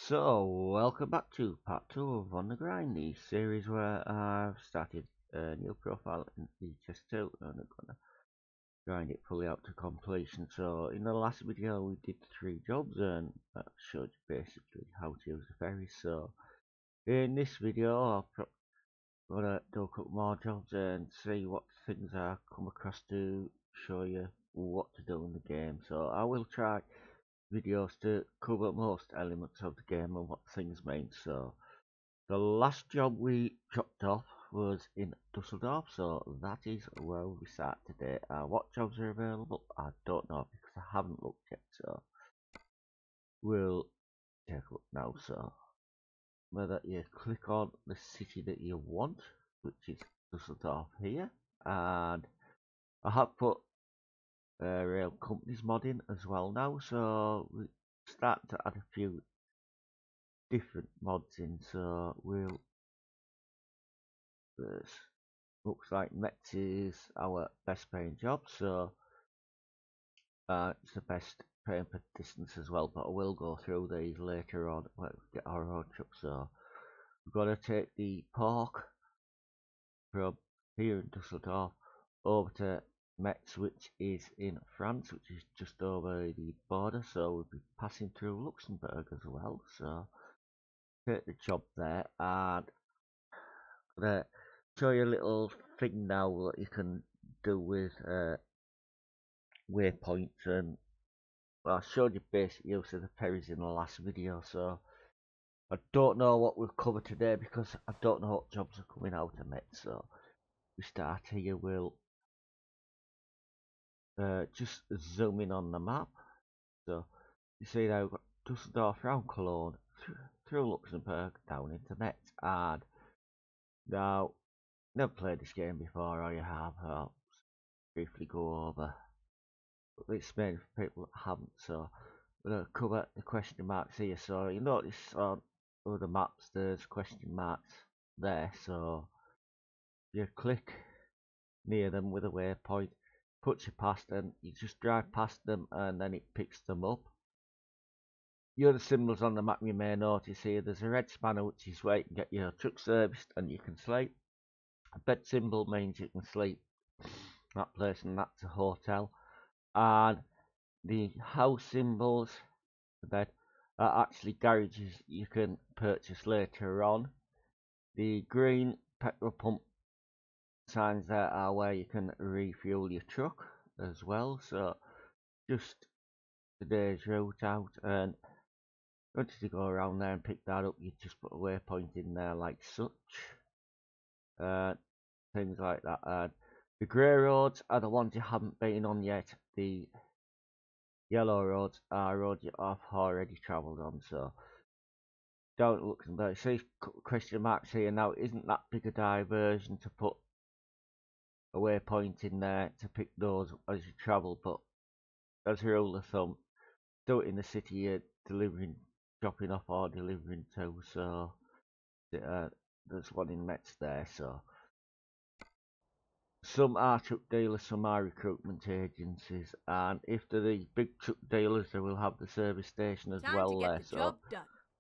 So, welcome back to part 2 of On the Grind, the series where I've started a new profile in ets2 and I'm gonna grind it fully out to completion. So, in the last video we did 3 jobs and I showed you basically how to use the ferry. So, in this video I'm gonna do a couple more jobs and see what things I come across to show you what to do in the game. So, I will try videos to cover most elements of the game and what things mean. So the last job we dropped off was in Dusseldorf, so that is where we start today. What jobs are available I don't know because I haven't looked yet, so we'll take a look now. So whether you click on the city that you want, which is Dusseldorf here, and I have put rail companies mod in as well now, so we start to add a few different mods in. So we'll looks like Mets is our best paying job, so it's the best paying per distance as well, but I will go through these later on when we get our own truck. So we've got to take the pork from here in Dusseldorf over to Metz, which is in France, which is just over the border, so we'll be passing through Luxembourg as well. So take the job there, and I'm gonna show you a little thing now what you can do with waypoints, and well, I showed you basic use of the ferries in the last video, so I don't know what we'll cover today because I don't know what jobs are coming out of it. So we start here, we'll just zoom in on the map. So you see now we've got Dusseldorf round Cologne through Luxembourg down into Metz, and now never played this game before, or you have, I'll briefly go over, but it's made for people that haven't. So we're going to cover the question marks here. So you notice on other maps there's question marks there, so you click near them with a waypoint, puts you past them, you just drive past them and then it picks them up. The other symbols on the map you may notice here, there's a red spanner which is where you can get your truck serviced and you can sleep. A bed symbol means you can sleep that place, and that's a hotel. And the house symbols, the bed, are actually garages you can purchase later on. The green petrol pump signs there are where you can refuel your truck as well. So just today's route out, and once you go around there and pick that up, you just put a waypoint in there like such, things like that. And the grey roads are the ones you haven't been on yet. The yellow roads are roads you have already travelled on. So don't look at them. See question marks here. Now isn't that big a diversion to put a waypoint in there to pick those as you travel, but as a rule of thumb, do it in the city you're delivering, dropping off or delivering to. So there's one in Metz there. So some are truck dealers, some are recruitment agencies, and if they're the big truck dealers they will have the service station as well there, so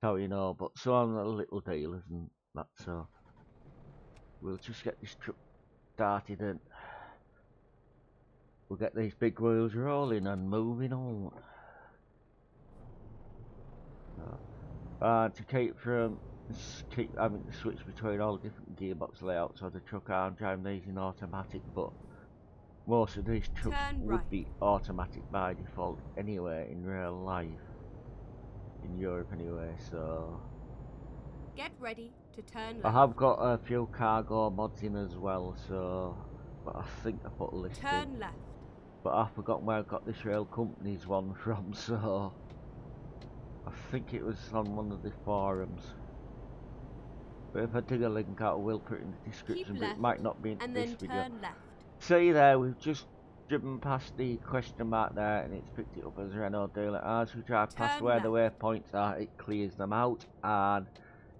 how you know, but some are the little dealers and that. So we'll just get this truck started and we'll get these big wheels rolling and moving on. To keep having to switch between all different gearbox layouts of the truck, I'm driving these in automatic, but most of these trucks would be automatic by default anyway in real life, in Europe anyway. So get ready to turn left. I have got a few cargo mods in as well, so but I think I put a list in, left. but I've forgotten where I got this rail company's one from, so I think it was on one of the forums. But if I dig a link out, I will put it in the description, but it might not be in this video. Turn left. See there, we've just driven past the question mark there and it's picked it up as a Renault dealer. As we drive past where the waypoints are, it clears them out, and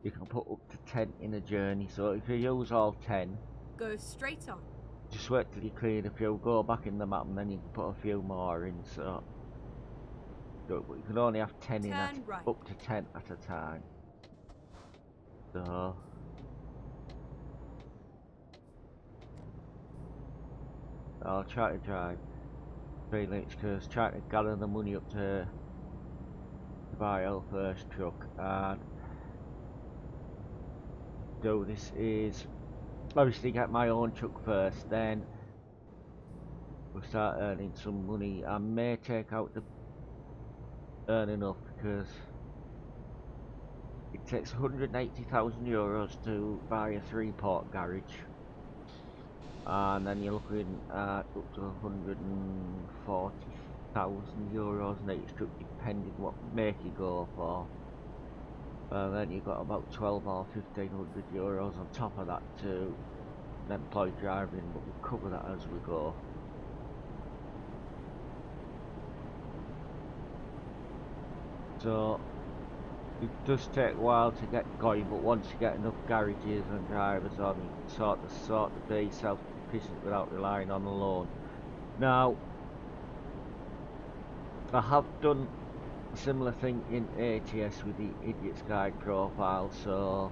you can put up to 10 in a journey. So if you use all 10, go straight on. Just wait till you clear a few, go back in the map and then you can put a few more in. So but you can only have 10 in Turn right. up to 10 at a time. So I'll try to drive 3 minutes because trying to gather the money up to buy our first truck and do this is obviously get my own truck first, then we'll start earning some money. I may take out the earn enough because it takes €180,000 to buy a 3-port garage, and then you're looking at up to €140,000 in each truck depending what make you go for. And then you've got about 12 or €1,500 on top of that to employed driving, but we'll cover that as we go. So it does take a while to get going, but once you get enough garages and drivers on, you can sort of be self-sufficient without relying on a loan. Now, I have done a similar thing in ATS with the Idiot's Guide profile, so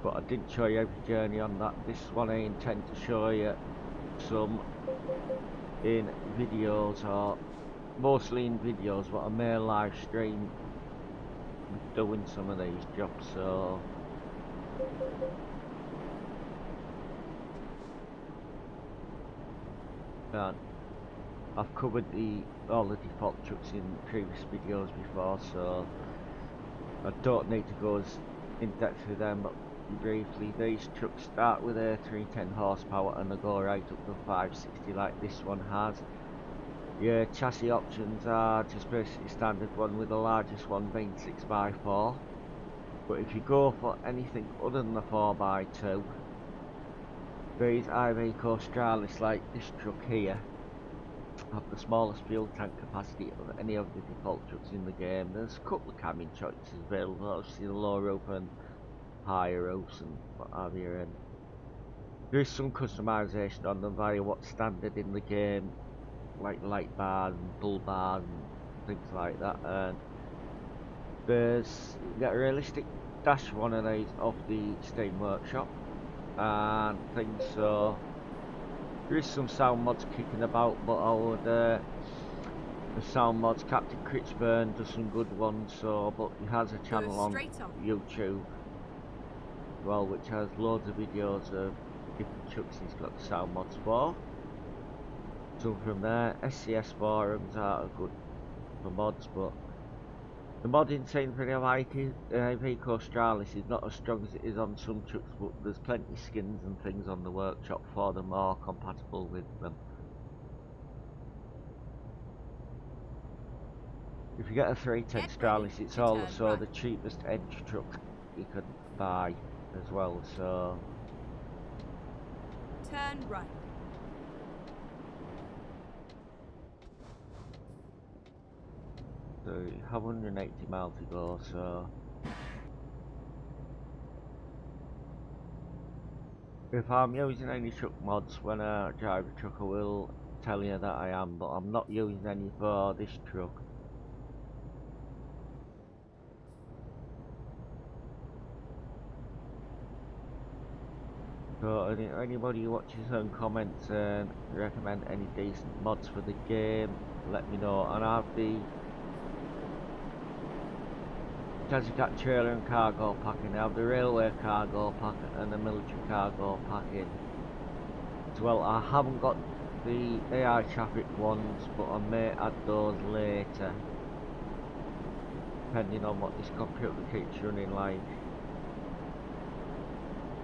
but I didn't show you every journey on that. This one I intend to show you some in videos, or mostly in videos, but I may live stream doing some of these jobs. So I've covered all the default trucks in previous videos before, so I don't need to go as in depth with them, but briefly, these trucks start with a 310 horsepower and they go right up to 560 like this one has. Your chassis options are just basically standard one, with the largest one being 6x4. But if you go for anything other than the 4x2, these Iveco Stralis like this truck here have the smallest fuel tank capacity of any of the default trucks in the game. There's a couple of cabin choices available, obviously the low roof and higher roofs and what have you, and there is some customization on them via what's standard in the game, like light bars and bull bars and things like that. And you get a realistic dash one of these off the Steam Workshop and things, so there is some sound mods kicking about, but I would the sound mods, Captain Critzburn does some good ones, so but he has a channel on YouTube well which has loads of videos of different trucks he's got the sound mods for. Some from there. SCS forums are good for mods, but the modding scene for the Iveco Stralis is not as strong as it is on some trucks, but there's plenty of skins and things on the workshop for them more compatible with them. If you get a 310 Stralis, it's also the cheapest edge truck you can buy as well, so turn right. So you have 180 miles to go, so if I'm using any truck mods when I drive a truck, I will tell you that I am, but I'm not using any for this truck. So anybody who watches and comments and recommend any decent mods for the game, let me know. And I have the Cat trailer and cargo packing. I have the railway cargo pack and the military cargo packing as well. I haven't got the AI traffic ones, but I may add those later, depending on what this computer keeps running like.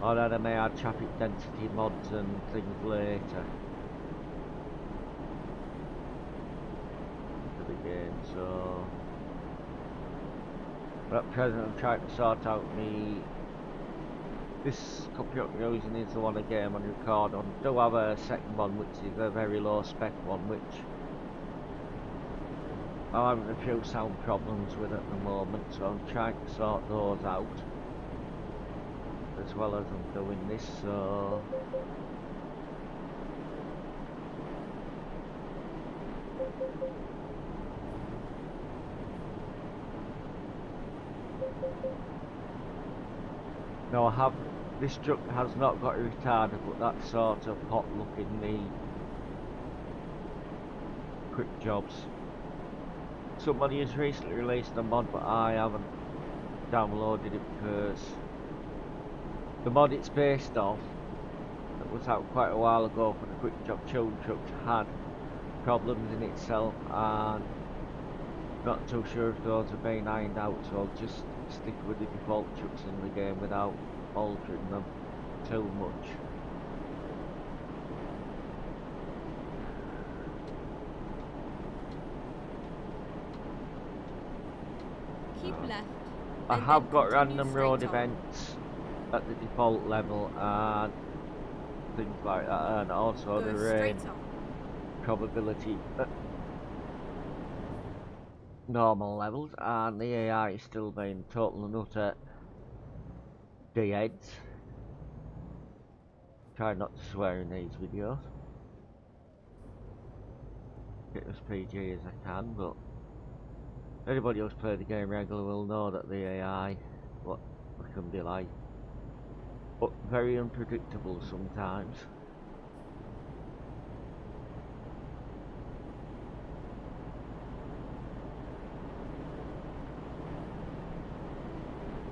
Or then I may add traffic density mods and things later to the game. So but at present I'm trying to sort out this computer I'm using is the one again on record on. I do have a second one which is a very low spec one which I'm having a few sound problems with at the moment, so I'm trying to sort those out as well as I'm doing this. So Now this truck has not got a retarder, but that sort of hot look in the quick jobs. Somebody has recently released a mod, but I haven't downloaded it because the mod it's based off, that was out quite a while ago for the quick job children trucks, had problems in itself, and not too sure if those are being ironed out, so I'll just stick with the default trucks in the game without altering them too much. Keep left. I and have then got continue random straight road on. events at the default level and things like that, and also Go the straight rain on. probability at normal levels, and the AI is still being total and utter D-heads. Try not to swear in these videos. Get as PG as I can, but anybody who's played the game regular will know that the AI, what it can be like, but very unpredictable sometimes.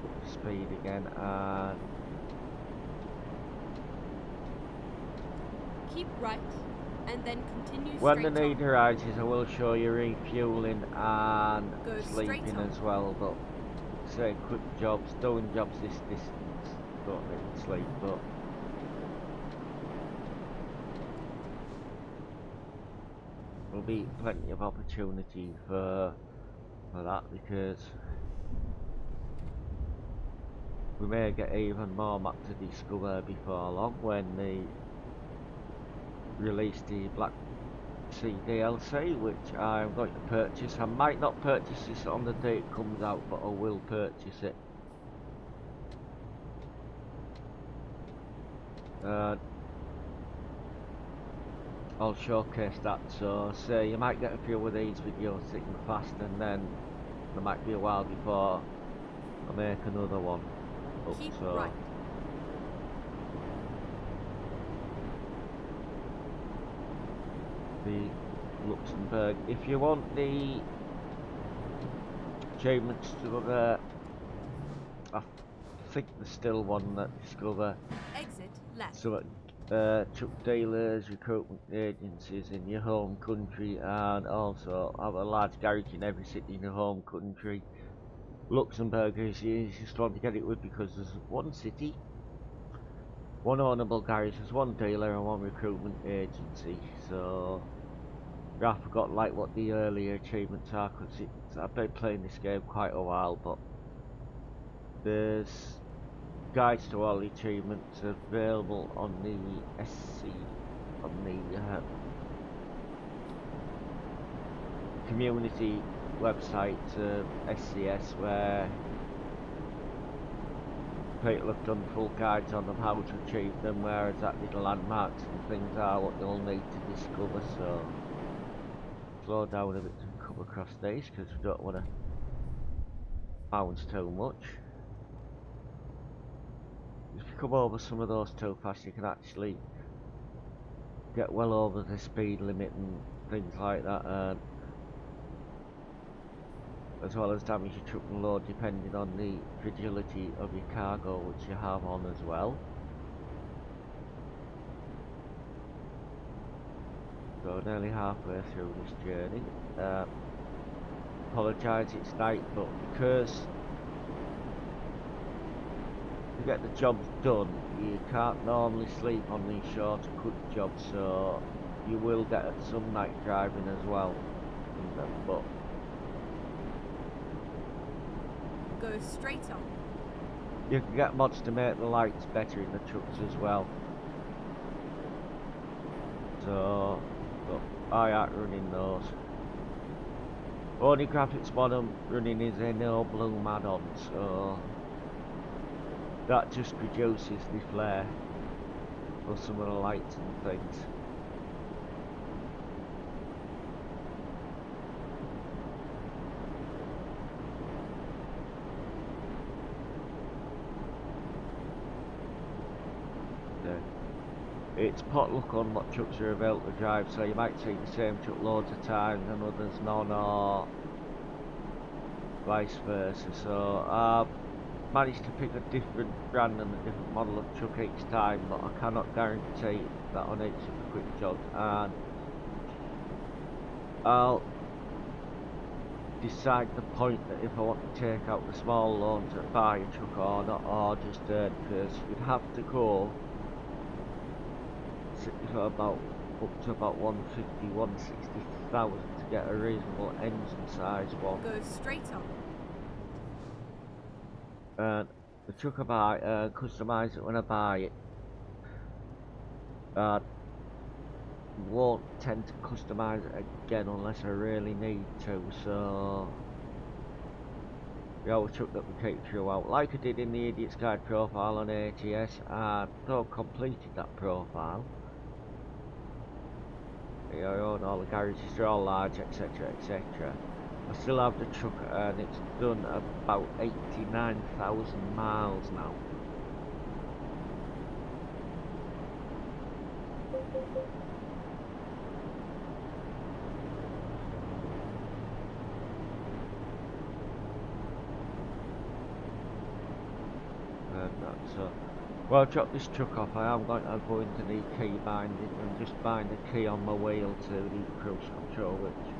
Up to speed again, and Keep right and then continue when straight the need on. arises, I will show you refueling and Go sleeping straight on. as well, but say quick jobs, doing jobs this distance, don't need to sleep, but there'll be plenty of opportunity for that, because we may get even more map to discover before long when they release the Black Sea DLC, which I'm going to purchase. I might not purchase this on the day it comes out, but I will purchase it. I'll showcase that, so say you might get a few of these videos sitting fast, and then there might be a while before I make another one up. Keep So right. the Luxembourg, if you want the achievements to I think there's still one that discover Exit left. some truck dealers, recruitment agencies in your home country, and also have a large garage in every city in your home country. Luxembourg is the easiest one to get it with because there's one city, one ownable garage, there's one dealer and one recruitment agency. So I forgot like what the earlier achievements are, because I've been playing this game quite a while, but there's guides to all the achievements available on the SC, on the community website SCS, where people have done full guides on them how to achieve them, where exactly the landmarks and things are, what you'll need to discover. So slow down a bit to come across these, because we don't want to bounce too much. If you come over some of those too fast, you can actually get well over the speed limit and things like that, and as well as damage your truck and load depending on the fragility of your cargo which you have on as well. So nearly halfway through this journey. Apologise it's night, but because to get the jobs done you can't normally sleep on these shorter quick jobs, so you will get some night driving as well in them, but Go straight on. you can get mods to make the lights better in the trucks as well. So, but I aren't running those. Only graphics mod I'm running is a no bloom add-on, so that just reduces the flare of some of the lights and things. It's potluck on what trucks are available to drive, so you might see the same truck loads of times and others none, or vice versa. So I've managed to pick a different brand and a different model of truck each time, but I cannot guarantee that on each of the quick jobs, and I'll decide the point that if I want to take out the small loan to buy a truck or not, or just because we'd have to go for about up to about 150, 160,000 to get a reasonable engine size one. Go straight on. And the truck I buy, customise it when I buy it. Won't tend to customise it again unless I really need to, so the old truck that we keep throughout, like I did in the Idiot's Guide profile on ATS, though completed that profile. You own all the garages, they're all large, etc, etc. I still have the truck and it's done about 89,000 miles now. So, well, I'll drop this truck off. I am going to go into the key binding and just bind the key on my wheel to the cruise control, which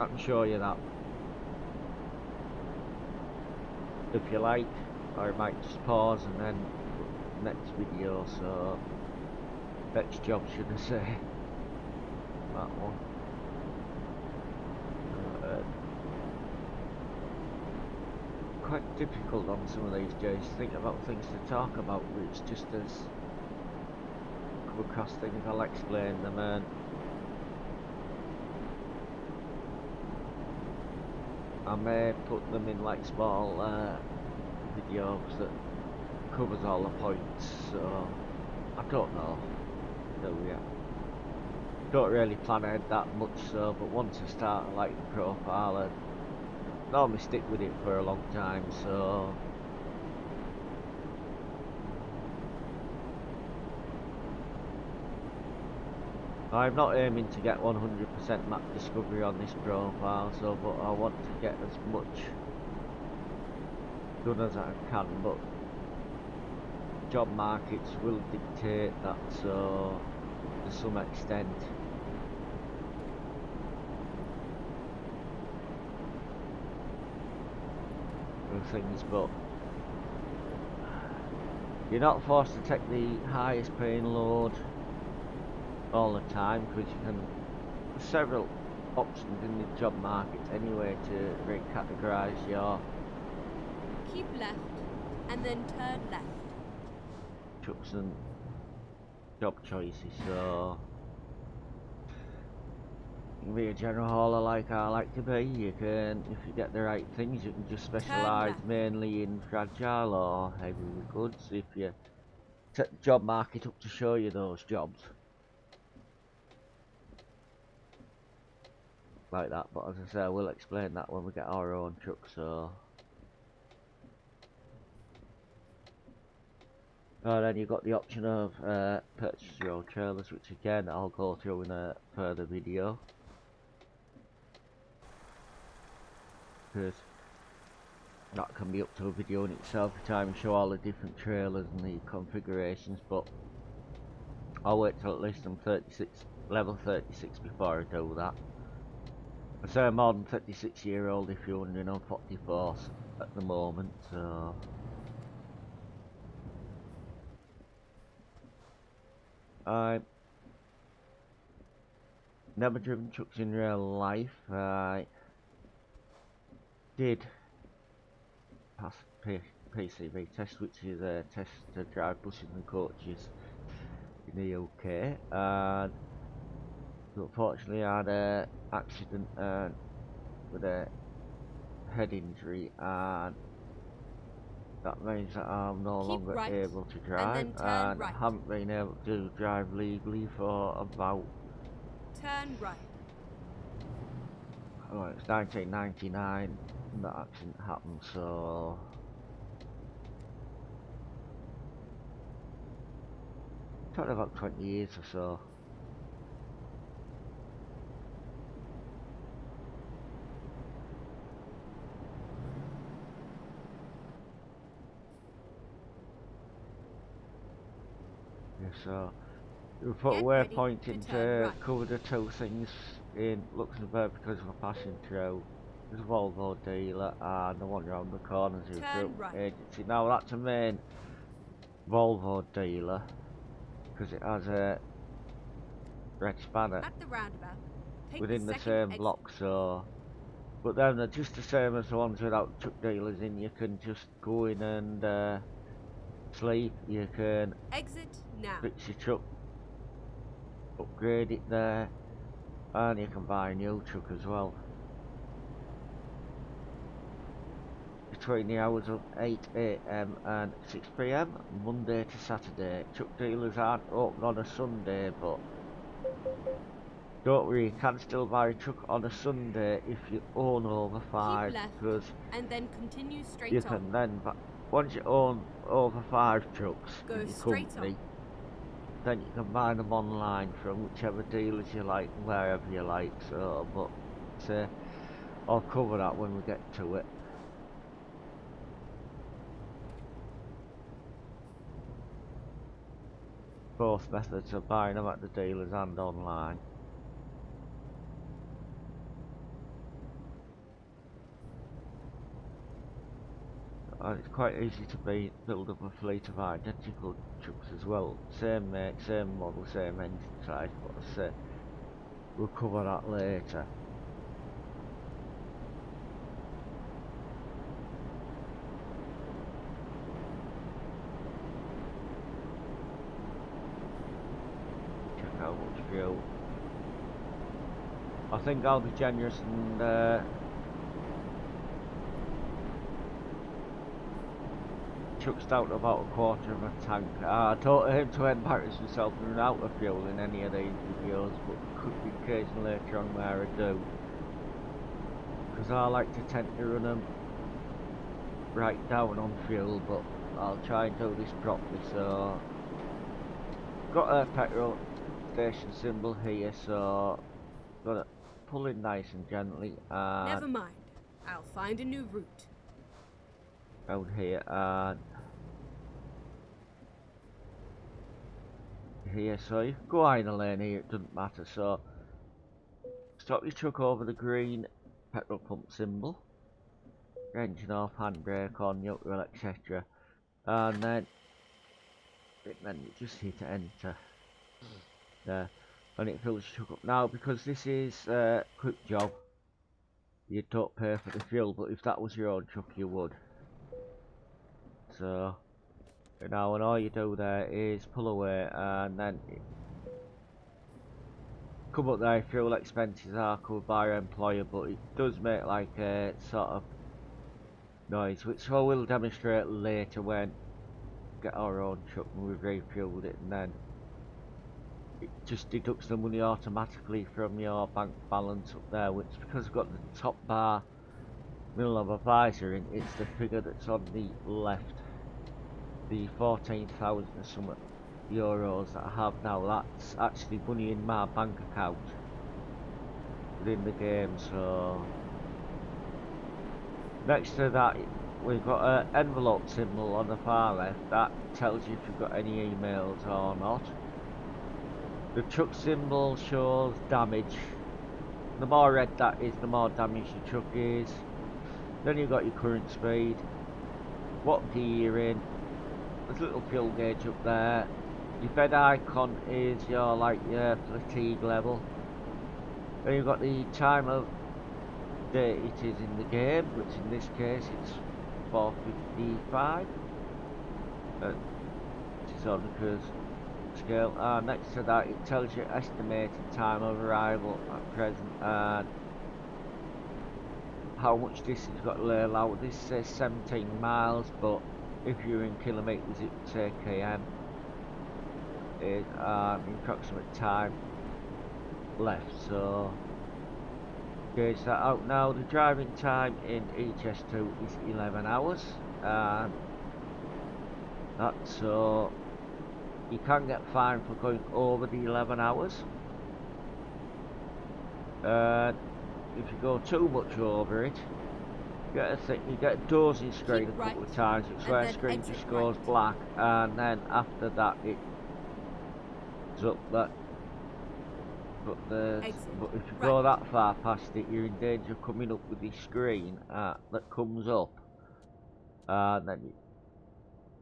I can show you that if you like, or I might just pause and then next video, so next job should I say, that one. Quite difficult on some of these days to think about things to talk about, but it's just as come across things I'll explain them, and I may put them in like small videos that covers all the points, so I don't know, don't really plan ahead that much, so but once I start I like the profile and normally stick with it for a long time, so I'm not aiming to get 100% map discovery on this profile, so but I want to get as much done as I can, but job markets will dictate that, so to some extent things, but you're not forced to take the highest paying load all the time, because you can, there's several options in the job market anyway to recategorise your Keep left and then turn left. trucks and job choices, so you can be a general hauler like I like to be. You can, if you get the right things, you can just specialise mainly in fragile or heavy goods if you set the job market up to show you those jobs like that. But as I say, I will explain that when we get our own truck, so then you've got the option of purchase your own trailers, which again I'll go through in a further video, because that can be up to a video in itself to try and show all the different trailers and the configurations, but I'll wait till at least I'm 36, level 36 before I do that. I say I'm more than 36-year-old if you're wondering, on 44 at the moment, so I've never driven trucks in real life. I did pass PCV test, which is a test to drive buses and coaches in the UK, and unfortunately I had an accident with a head injury, and that means that I'm no longer able to drive, and I haven't been able to drive legally for about it's 1999 that accident happened, so talking about 20 years or so. Yeah, so we put a Get ready waypoint to into turn right. cover the two things in Luxembourg because we're passing through. There's a Volvo dealer and the one around the corner is a Turn group right. agency. Now that's a main Volvo dealer because it has a red spanner At the roundabout, take within the the second same exit. block, so but then they're just the same as the ones without truck dealers in. You can just go in and sleep, you can Exit now. fix your truck, upgrade it there, and you can buy a new truck as well. Between the hours of 8 AM and 6 PM, Monday to Saturday. Truck dealers aren't open on a Sunday, but don't worry, you can still buy a truck on a Sunday if you own over 5, Keep left because and then continue straight you on. can then, once you own over 5 trucks Go in your straight company, on. then you can buy them online from whichever dealers you like, wherever you like. So, but I'll cover that when we get to it. Both methods of buying them at the dealers and online. And it's quite easy to build up a fleet of identical trucks as well. Same make, same model, same engine size, but I say we'll cover that later. Check out much fuel. I think I'll be generous and chucked out about a quarter of a tank. I don't aim to embarrass myself and run out of fuel in any of these videos, but could be occasion later on where I do. Because I like to tend to run them right down on fuel, but I'll try and do this properly. So, got a petrol station symbol here, so got it pull in nice and gently, and Never mind. I'll find a new route. down here and here, so you can go either lane here, it doesn't matter. So stop your truck over the green petrol pump symbol, engine off, handbrake on, neutral, etc. And then you just hit enter there, and it fills your truck up. Now, because this is a quick job, you don't pay for the fuel, but if that was your own truck you would. So now, and all you do there is pull away, and then come up there. Fuel expenses are covered by your employer, but it does make like a sort of noise, which I will demonstrate later when we get our own truck and we've refueled it, and then it just deducts the money automatically from your bank balance up there, which, because we've got the top bar middle of a visor in, it's the figure that's on the left, the 14,000 or something euros that I have now. That's actually money in my bank account within the game. So next to that we've got an envelope symbol on the far left that tells you if you've got any emails or not. The truck symbol shows damage. The more red that is, the more damage your truck is. Then you've got your current speed, what gear you're in. There's a little fuel gauge up there. Your bed icon is your your fatigue level. Then you've got the time of day it is in the game, which in this case it's 4:55. Which is on the cruise scale. Next to that it tells you estimated time of arrival at present and how much distance you've got to lay out. This says 17 miles, but if you're in kilometres it would say km. Is the approximate time left, so gauge that out. Now the driving time in ets2 is 11 hours, and that's so you can get fined for going over the 11 hours. And if you go too much over it, you get a dozing screen a couple of times, which where screen just goes black, and then after that it's up that. But if you go that far past it, you're in danger of coming up with this screen that comes up, and then you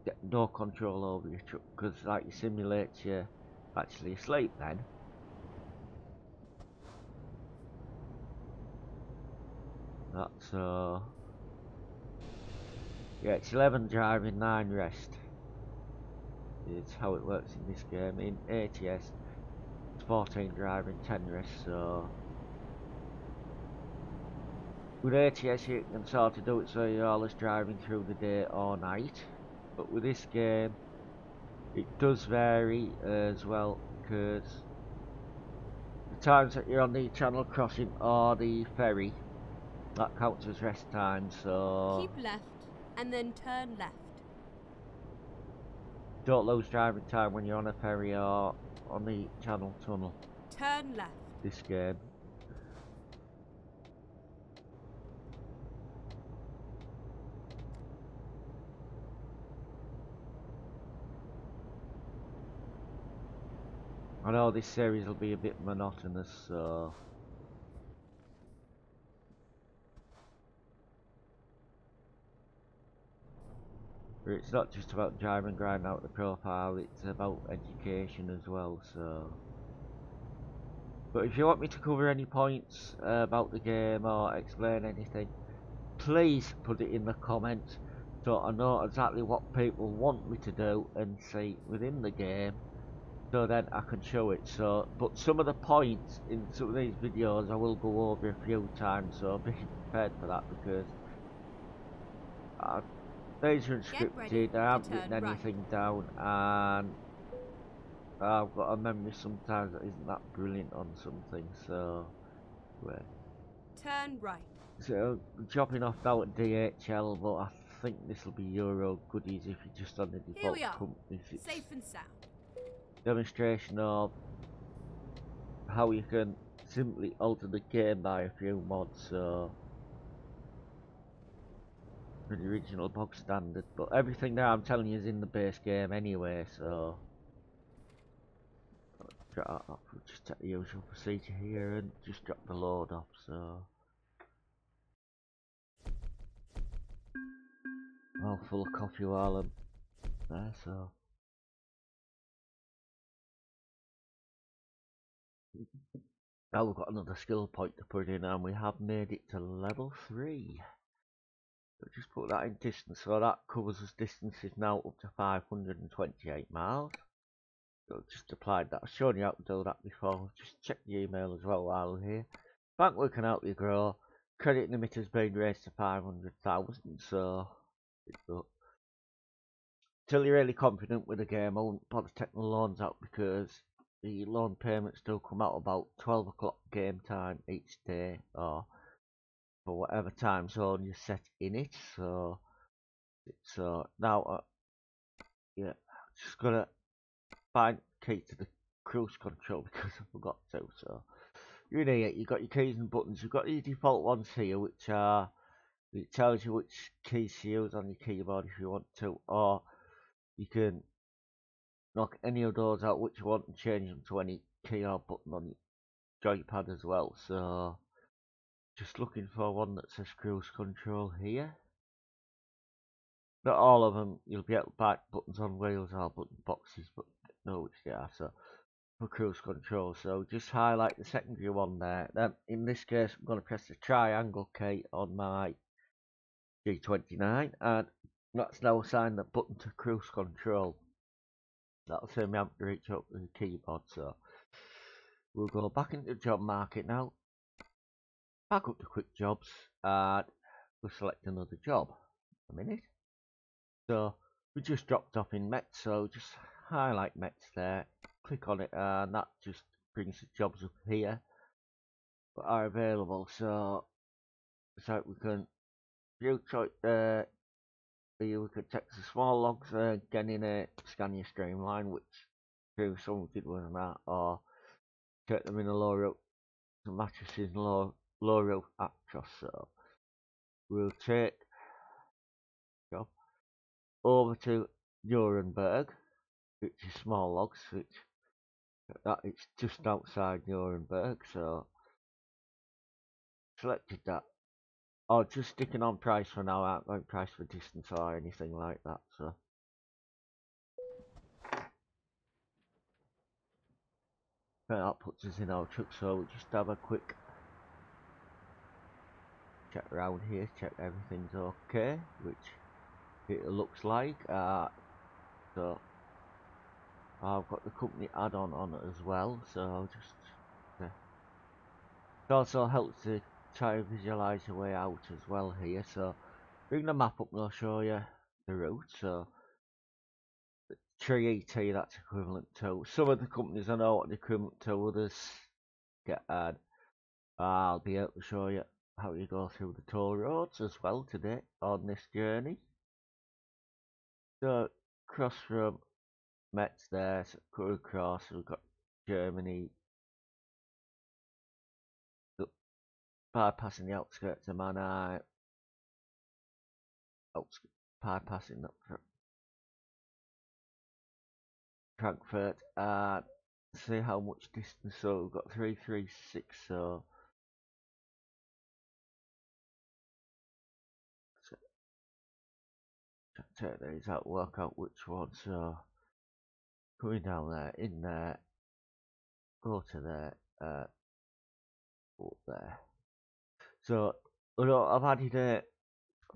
get no control over your truck, because like you simulate you're actually asleep then. That's yeah, it's 11 driving, 9 rest. It's how it works in this game. In ATS, it's 14 driving, 10 rest. So with ATS, you can sort of do it so you're always driving through the day or night. But with this game, it does vary as well, because the times that you're on the channel crossing or the ferry, that counts as rest time. So keep left and then turn left. Don't lose driving time when you're on a ferry or on the channel tunnel. Turn left. This game. I know this series will be a bit monotonous, so but it's not just about driving and grinding out the profile, it's about education as well, so. But if you want me to cover any points about the game or explain anything, please put it in the comments so I know exactly what people want me to do and see within the game, so then I can show it. So, but some of the points in some of these videos I will go over a few times, so be prepared for that, because these are unscripted, I haven't written anything down, and I've got a memory sometimes that isn't that brilliant on something, so wait. Turn right. So dropping off now at DHL, but I think this will be Euro goodies if you're just on the default companies. It's safe and sound. Demonstration of how you can simply alter the game by a few mods, so for the original box standard, but everything now I'm telling you is in the base game anyway, so I'll just take the usual procedure here and just drop the load off. So I'm full of coffee while I'm there, so now we've got another skill point to put in, and we have made it to level 3. So just put that in distance, so that covers us distances now up to 528 miles. So just applied that. I've shown you how to do that before. Just check the email as well while we're here. Bank we can help you grow. Credit limit has been raised to 500,000, so till you're really confident with the game, I wouldn't bother taking the loans out, because the loan payments still come out about 12 o'clock game time each day, or for whatever time zone you set in it. So it's now yeah, just gotta find the key to the cruise control because I forgot to. So you're in here, you've got your keys and buttons, you've got your default ones here, which are, it tells you which keys to use on your keyboard if you want to, or you can knock any of those out which you want and change them to any key or button on your joypad as well. So just looking for one that says cruise control here. Not all of them, you'll be able to buy buttons on wheels or button boxes, but know which they are. So for cruise control, so just highlight the secondary one there. Then in this case, I'm going to press the triangle key on my G29, and that's now assigned the button to cruise control. That'll save me having to reach up to the keyboard. So we'll go back into the job market now, back up to quick jobs, and we'll select another job. A minute. So we just dropped off in Mets, so just highlight Mets there, click on it, and that just brings the jobs up here that are available. So we can view choice we could text the small logs, getting a scan your streamline, which do something with that, or take them in a low roof, the mattresses in low roof actress. So we'll take job over to Nuremberg, which is small logs, which that it's just outside Nuremberg. So selected that. Oh, just sticking on price for now. I aren't going price for distance or anything like that. So that puts us in our truck. So we'll just have a quick check around here, check everything's okay, which it looks like. So I've got the company add-on on it as well, so I'll just it also helps to try and visualise your way out as well here. So bring the map up and I'll show you the route. So tree ET, that's equivalent to some of the companies. I know what the equivalent to, others get add. I'll be able to show you how you go through the toll roads as well today on this journey. So cross from Metz there, so cut across, we've got Germany, bypassing the outskirts of Mannheim, bypassing up Frankfurt, and see how much distance. So we've got 336, so take these out, work out which one. So coming down there, in there, go to there, up there. So I've added a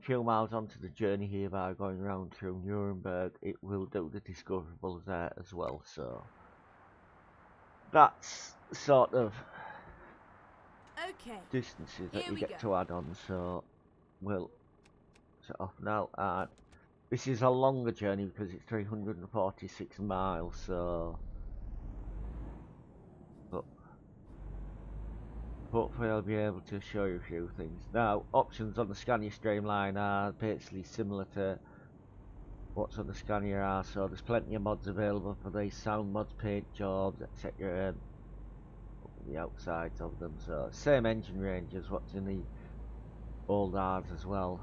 few miles onto the journey here by going around through Nuremberg. It will do the discoverables there as well. So that's sort of distances that you get to add on. So we'll set off now, and this is a longer journey because it's 346 miles. So but hopefully I'll be able to show you a few things. Now, options on the Scania Streamline are basically similar to what's on the Scania are, so there's plenty of mods available for these, sound mods, paint jobs, etc. The outsides of them, so same engine range as what's in the old R's as well.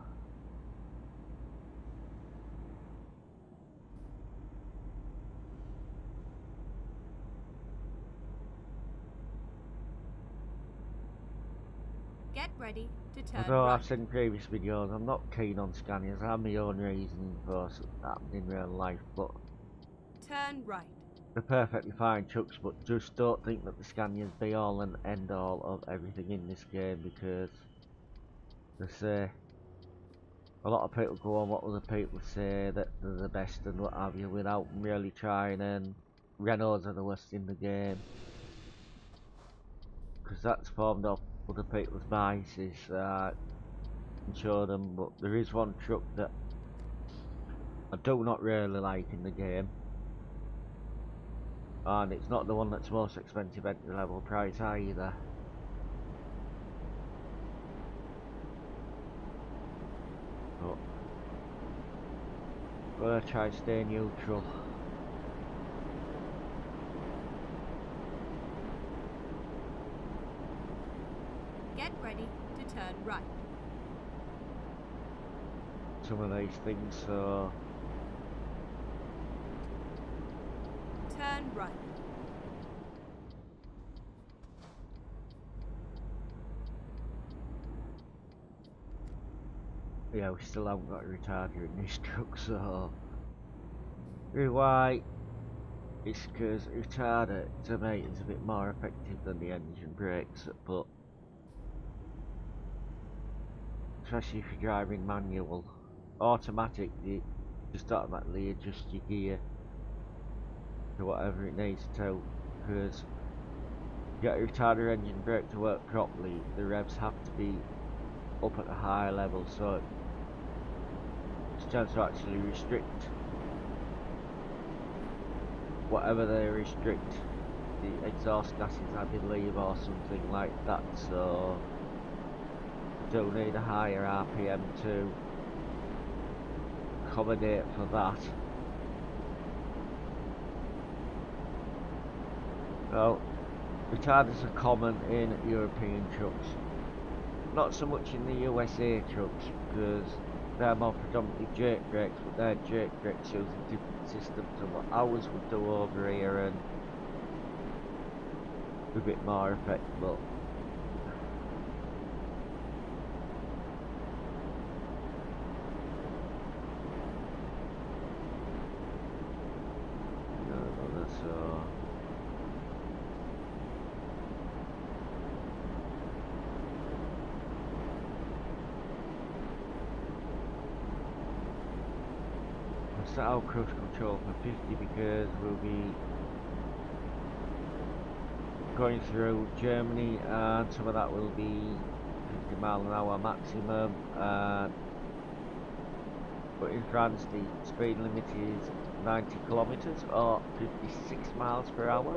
Get ready to turn Although right. I've seen previous videos, I'm not keen on Scanias. I have my own reason for that in real life, but turn right. they're perfectly fine trucks, but just don't think that the Scanias be all and end all of everything in this game, because they say a lot of people go on what other people say that they're the best and what have you without really trying, and Renaults are the worst in the game because that's formed off other people's biases and show them. But there is one truck that I do not really like in the game, and it's not the one that's most expensive entry level price either. But gonna try and stay neutral. Get ready to turn right. Some of these things, so turn right. yeah, we still haven't got a retarder in this truck, so why? It's because retarder to me is a bit more effective than the engine brakes, but especially if you're driving manual. Automatic, you just automatically adjust your gear to whatever it needs to, because to get a retarder engine brake to work properly, the revs have to be up at a higher level, so it stands to actually restrict whatever they restrict the exhaust gases, I believe, or something like that. So you do need a higher RPM to accommodate for that. So retarders are common in European trucks, not so much in the USA trucks because they're more predominantly jerk brakes, but their jerk brakes use a different system to what ours would do over here and a bit more effective. So I set out cruise control for 50 because we'll be going through Germany and some of that will be 50 mile an hour maximum, but in France the speed limit is 90 kilometers or 56 miles per hour.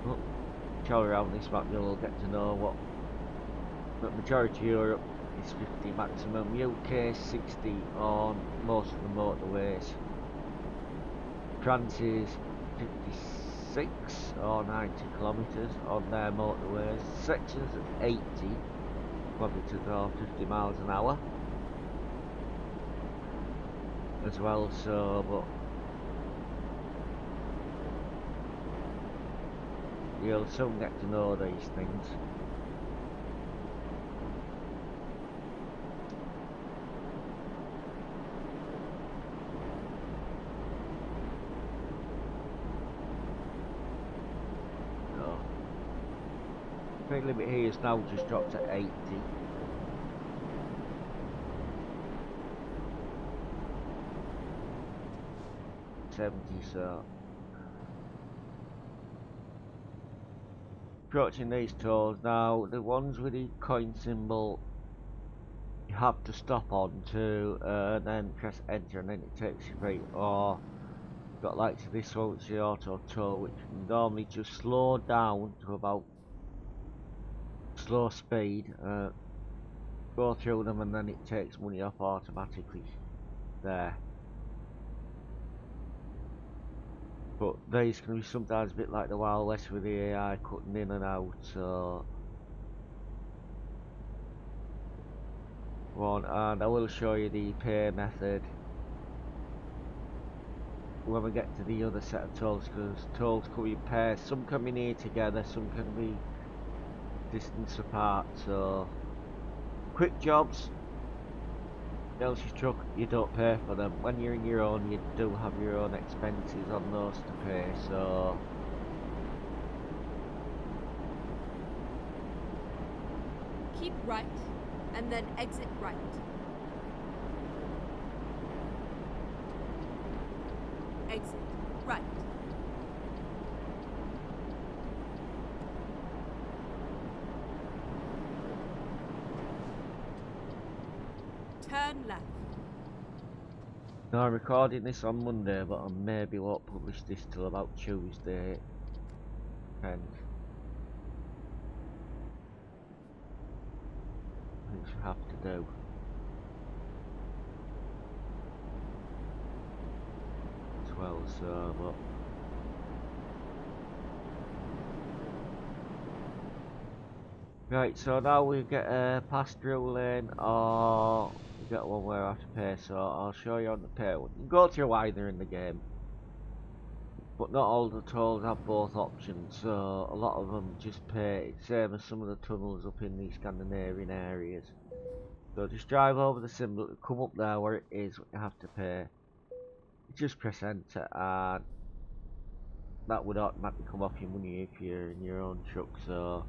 But travel around this map you'll get to know what the majority of Europe is 50 maximum, UK 60 on most of the motorways. France is 56 or 90 kilometers on their motorways. Sections at 80 kilometers or 50 miles an hour as well. So, but you'll soon get to know these things. Speed limit here is now just dropped to 80. So approaching these tolls now, the ones with the coin symbol you have to stop on to then press enter and then it takes you right, or got like to this one which is the auto toll, which can normally just slow down to about slow speed, go through them and then it takes money off automatically there. But these can be sometimes a bit like the Wild West with the AI cutting in and out, so one, and I will show you the pay method when we get to the other set of tolls, because tolls can be pairs, some can be near together, some can be distance apart. So quick jobs, else's truck, you don't pay for them. When you're in your own, you do have your own expenses on those to pay, so Keep right and then exit right. Exit right. Turn left. now I'm recording this on Monday, but I maybe won't publish this till about Tuesday. Depends. Which you have to do. As well, so but right, so now we get a pass-through lane, or we get one where I have to pay, so I'll show you on the pay one. You can go through either in the game, but not all the tolls have both options, so a lot of them just pay, same as some of the tunnels up in the Scandinavian areas. So just drive over the symbol, come up there where it is, what you have to pay. You just press enter, and that would automatically come off your money if you're in your own truck, so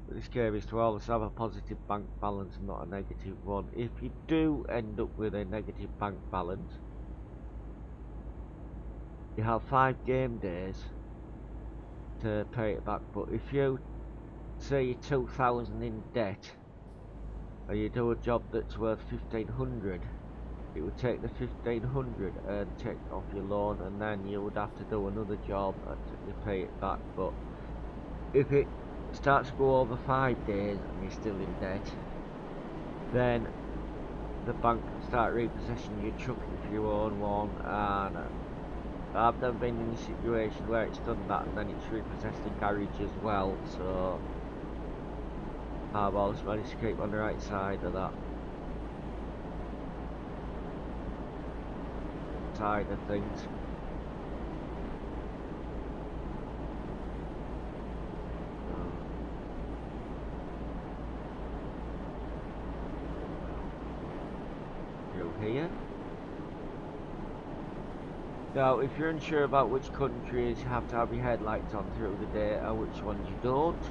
this game is to always have a positive bank balance and not a negative one. If you do end up with a negative bank balance, you have 5 game days to pay it back. But if you say you're 2,000 in debt and you do a job that's worth 1,500 it would take the 1500 and take it off your loan, and then you would have to do another job to pay it back. But if it starts to go over 5 days and you're still in debt, then the bank can start repossessing your truck if you own one. And I've never been in a situation where it's done that and then it's repossessed the garage as well, so I've always managed to keep on the right side of that side of things. Through here. Now, if you're unsure about which countries you have to have your headlights on through the day and which ones you don't,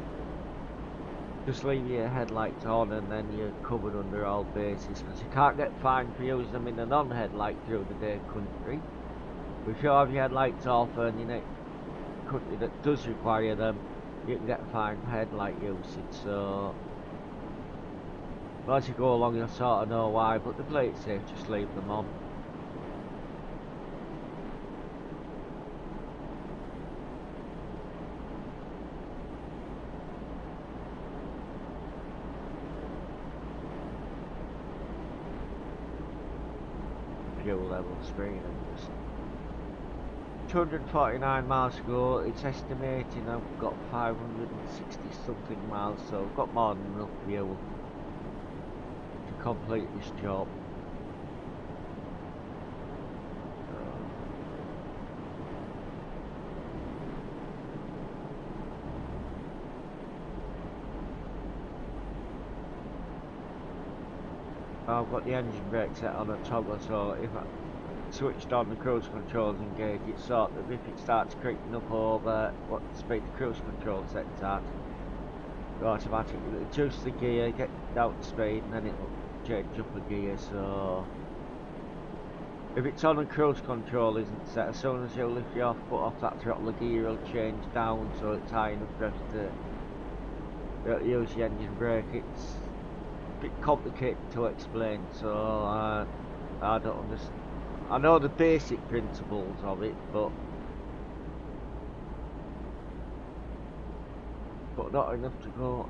just leave your headlights on and then you're covered under all bases, because you can't get fined for using them in a non-headlight through the day country. But if you have your headlights off and you're in a country that does require them, you can get fined for headlight usage. So as you go along you'll sort of know why, but to play it safe, just leave them on. Fuel level screen and just 249 miles to go. It's estimating I've got 560 something miles, so I've got more than enough fuel to complete this job. I've got the engine brake set on a toggle, so if I switched on the cruise controls engaged, it's sort of, if it starts creeping up over what speed the cruise control sets at, it automatically reduce the gear, get down to speed, and then it'll change up a gear. So if it's on and cruise control isn't set, as soon as you lift your foot off that throttle, the gear will change down so it's high enough for us to use the engine brake. It's a bit complicated to explain, so I don't understand. I know the basic principles of it, but not enough to go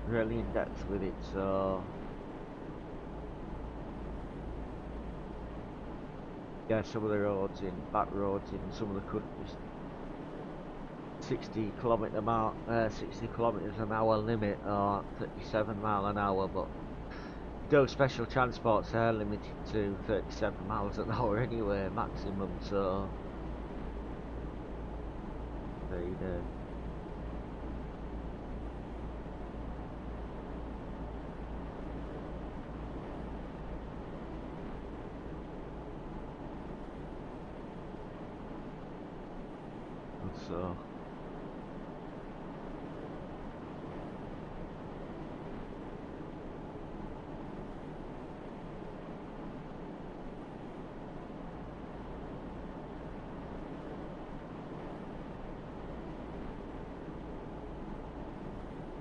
really in depth with it. So yeah, some of the roads in back roads in some of the countries 60 kilometers an hour limit, or 37 mile an hour, but those special transports are limited to 37 miles an hour anyway, maximum. So so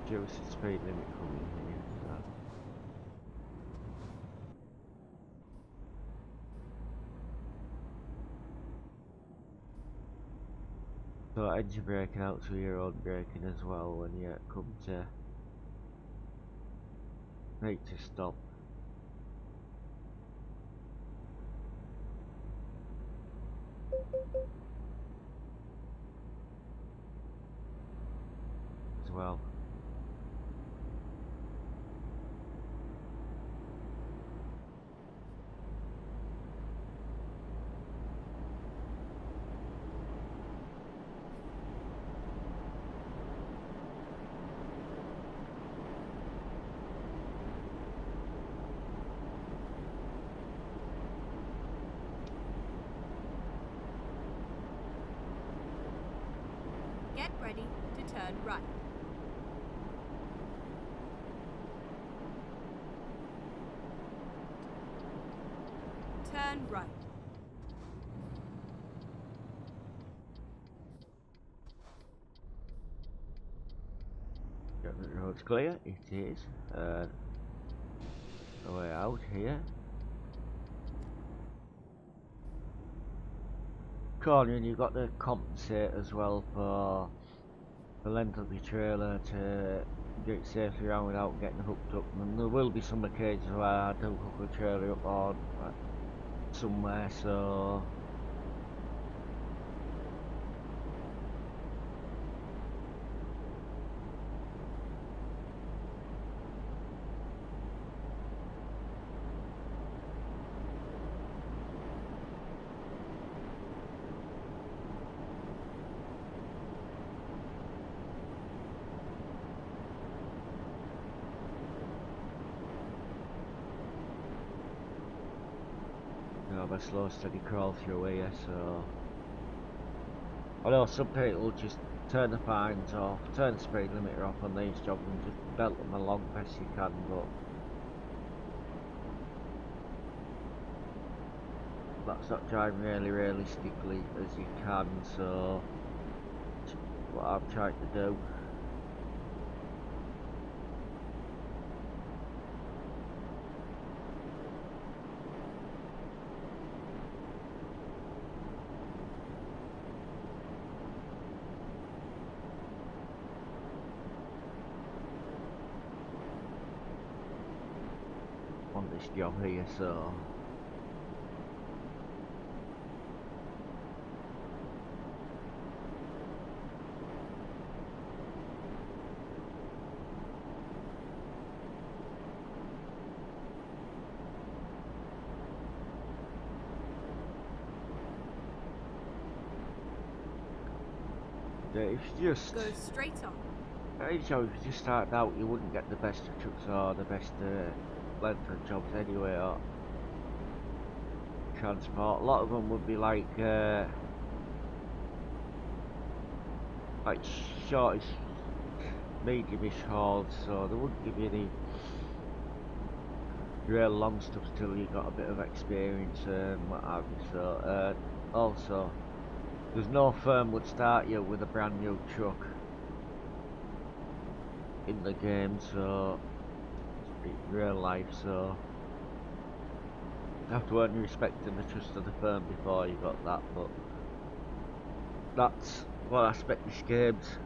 reduce the speed limit coming here. So engine braking out to your own braking as well when you come to need to stop. As well. Get ready to turn right. Turn right. The road's clear, it is. the way out here. Corner, and you've got to compensate as well for the length of your trailer to get it safely around without getting hooked up. And there will be some occasions where I do hook a trailer up on somewhere, so have a slow steady crawl through here. So I know some people just turn the fines off, turn the speed limiter off on these jobs and just belt them along best you can, but that's not driving really realistically as you can, so that's what I'm trying to do. On this job here, so yeah, if you just Go straight on. if you just started out, you wouldn't get the best of trucks or the best length of jobs anyway, or transport. A lot of them would be like shortish, mediumish hauls, so they wouldn't give you any real long stuff till you got a bit of experience and what have you. So also, there's no firm would start you with a brand new truck in the game, so in real life, so you have to earn the respect and the trust of the firm before you got that. But that's what aspect this game's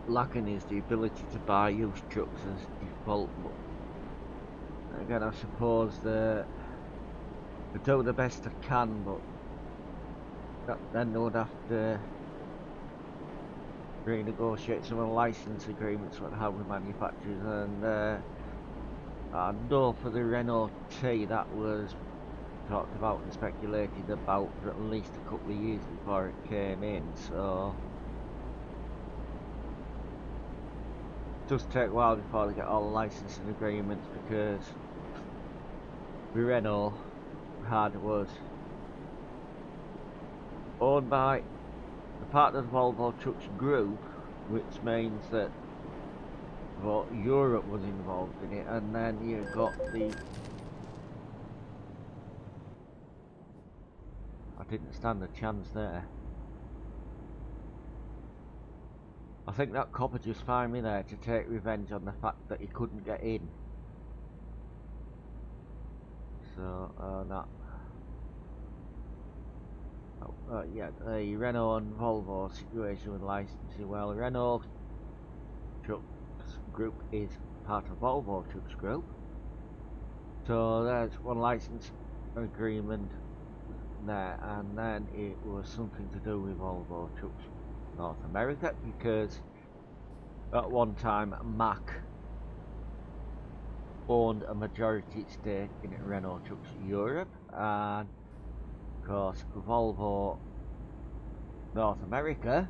lacking, is the ability to buy used trucks as default. But again, I suppose they do the best they can, but then they would have to renegotiate some of the license agreements what they have with manufacturers, and I know for the Renault T that was talked about and speculated about for at least a couple of years before it came in, so it does take a while before they get all the licensing agreements, because the Renault was owned by the part of the Volvo Trucks group, which means that Europe was involved in it, and then you got the... I didn't stand a chance there. I think that copper just found me there to take revenge on the fact that he couldn't get in. So, that... yeah, the Renault and Volvo situation with licensing. Well, Renault Trucks Group is part of Volvo Trucks Group. So there's one license agreement there, and then it was something to do with Volvo Trucks North America, because at one time Mack owned a majority stake in Renault Trucks Europe, and of course Volvo North America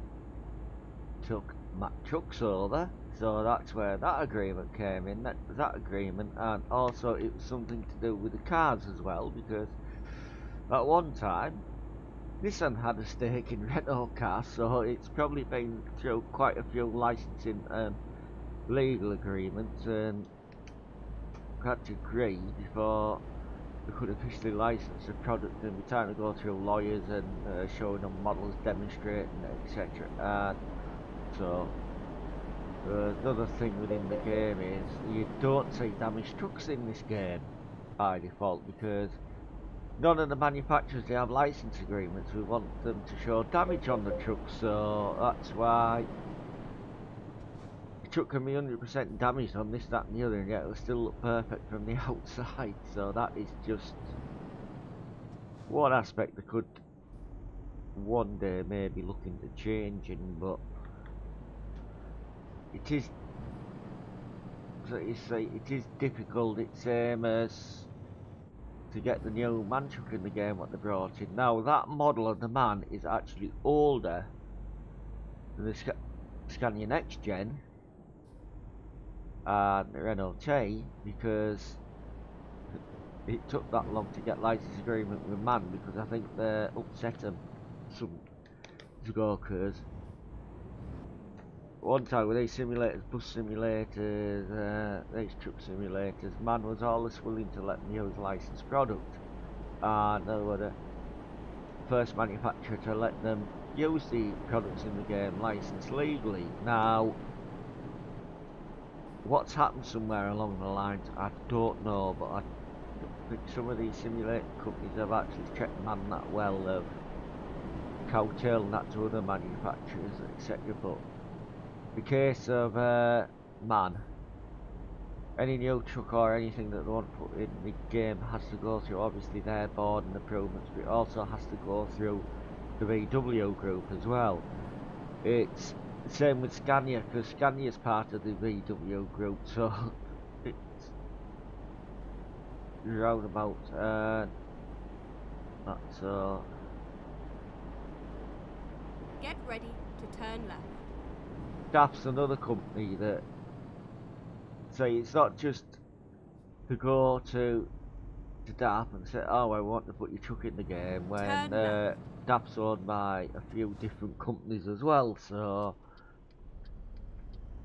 took Mack Trucks over, so that's where that agreement came in, that agreement. And also it was something to do with the cars as well, because at one time Nissan had a stake in Renault cars, so it's probably been through quite a few licensing and legal agreements, and had to agree before they could officially license the product, and be time to go through lawyers and showing them models, demonstrating, etc. And so Another thing within the game is you don't see damaged trucks in this game by default, because none of the manufacturers, they have license agreements. We want them to show damage on the truck, so that's why the truck can be 100% damaged on this, that and the other, and yet it'll still look perfect from the outside. So that is just one aspect that could one day maybe look into changing, but it is, so you say, it is difficult. It's same as to get the new man truck in the game what they brought in. Now that model of the man is actually older than the Scania Next Gen and the Renault T, because it took that long to get license agreement with man, because I think they upset them some ago, because one time with these simulators, bus simulators, these truck simulators, man was always willing to let me use licensed product, and they were the first manufacturer to let them use the products in the game licensed legally. Now, what's happened somewhere along the lines, I don't know, but I think some of these simulator companies have actually checked man that well, of cowtailing that to other manufacturers, etc. But the case of man, any new truck or anything that they want to put in the game has to go through obviously their board and improvements, but it also has to go through the VW group as well. It's the same with Scania, because Scania is part of the VW group, so it's roundabout. So Get ready to turn left. DAF's another company that say it's not just to go to DAF and say, oh, I want to put your truck in the game, when DAF's owned by a few different companies as well, so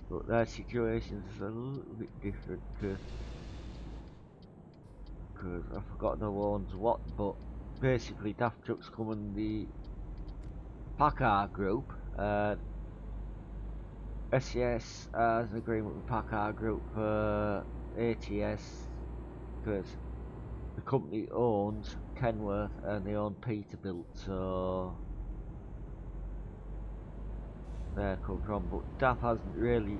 but their situation is a little bit different, because I've forgotten who owns what, but basically DAF trucks come in the Packard group. SES has an agreement with Packard group for ATS, because the company owns Kenworth and they own Peterbilt, so there come from. But DAF hasn't really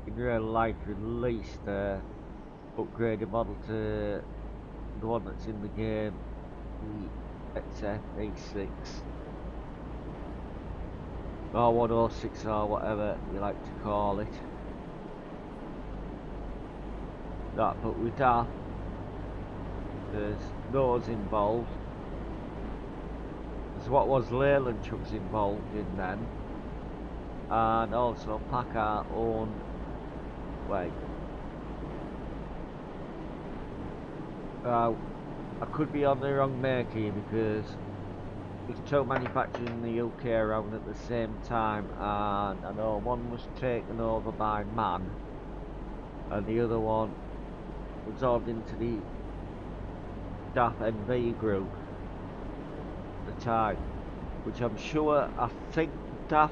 in real life released a upgraded model to the one that's in the game, the XF86 or 106 or whatever you like to call it. That, but with DAF, there's those involved. There's what was Leyland trucks involved in them, and also Packard owned. Wait. I could be on the wrong make here, because there's two manufacturers in the UK around at the same time, and I know one was taken over by MAN and the other one absorbed into the DAF NV group at the time, which I'm sure, I think DAF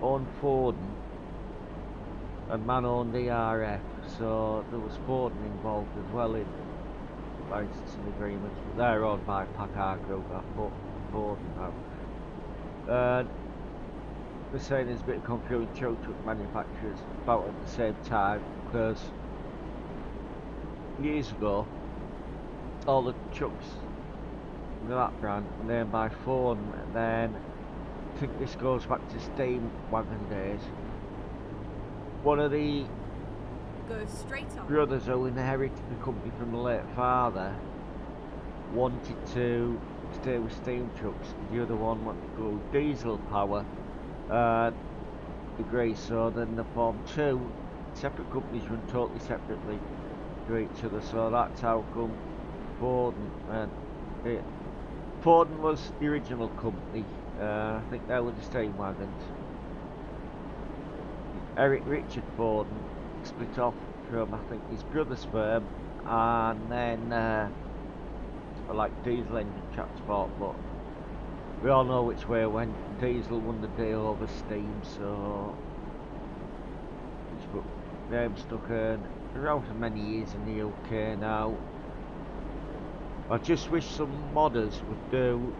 owned Forden and MAN owned DRF, so there was Forden involved as well in licensing agreements, but they're owned by Packard group. I thought Forden now. And they're saying there's a bit of confusion truck manufacturers about at the same time, because years ago all the trucks in that brand were named by Forden, and then I think this goes back to Steam Wagon days. One of the brothers who inherited the company from the late father wanted to stay with steam trucks, the other one wanted to go diesel power, agree, so then they formed two separate companies run totally separately to each other, so that's how come Forden, and Forden was the original company, I think they were the steam wagons. Eric Richard Forden split off from, I think, his brother's firm, and then like diesel engine transport, but we all know which way it went. Diesel won the day over steam, so name stuck in around for many years in the UK now. I just wish some modders would do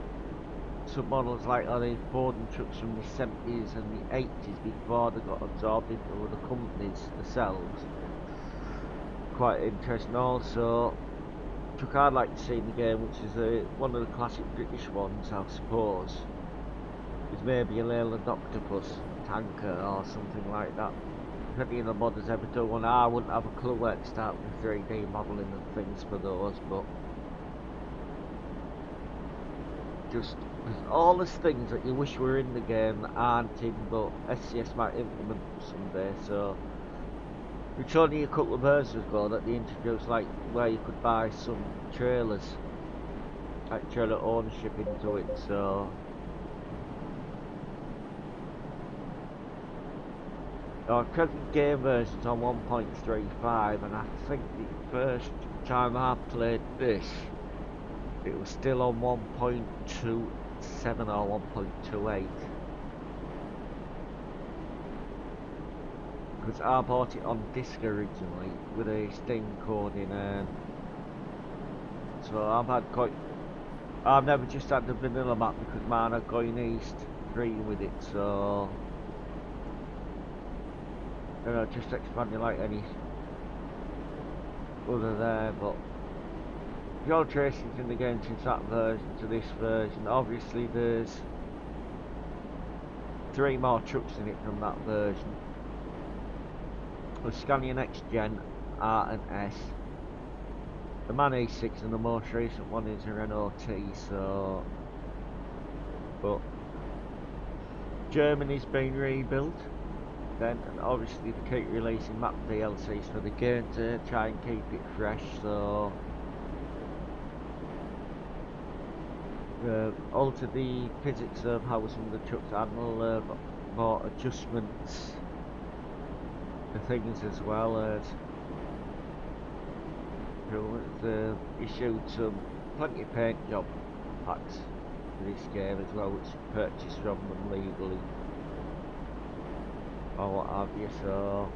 some models like the Ford and trucks from the 70s and the 80s before they got absorbed into other companies themselves. Quite interesting. Also, truck I'd like to see in the game, which is one of the classic British ones, I suppose, is maybe a Leyland Octopus tanker or something like that. If any of the modders ever do one, I wouldn't have a clue where to start with 3D modelling and things for those, but just there's all these things that you wish were in the game that aren't in, but SCS might implement someday. So it's only a couple of versions ago that they introduced like where you could buy some trailers, like trailer ownership into it. So our present game version's on 1.35, and I think the first time I played this, it was still on 1.27 or 1.28. Because I bought it on disc originally with a Steam code in, so I've never just had the vanilla map because mine are going east free with it, so you know, just expanding like any other there. But the old tracing's in the game since that version to this version. Obviously there's 3 more trucks in it from that version. The Scania Next Gen R and S, the Man E6, and the most recent one is a Renault T. So, but Germany's been rebuilt then, and obviously they keep releasing map DLCs for the game to try and keep it fresh. So alter the physics of how some of the trucks handle, more adjustments to things, as well as issued some plenty of paint job packs for this game as well, which you purchase from them legally or what have you. So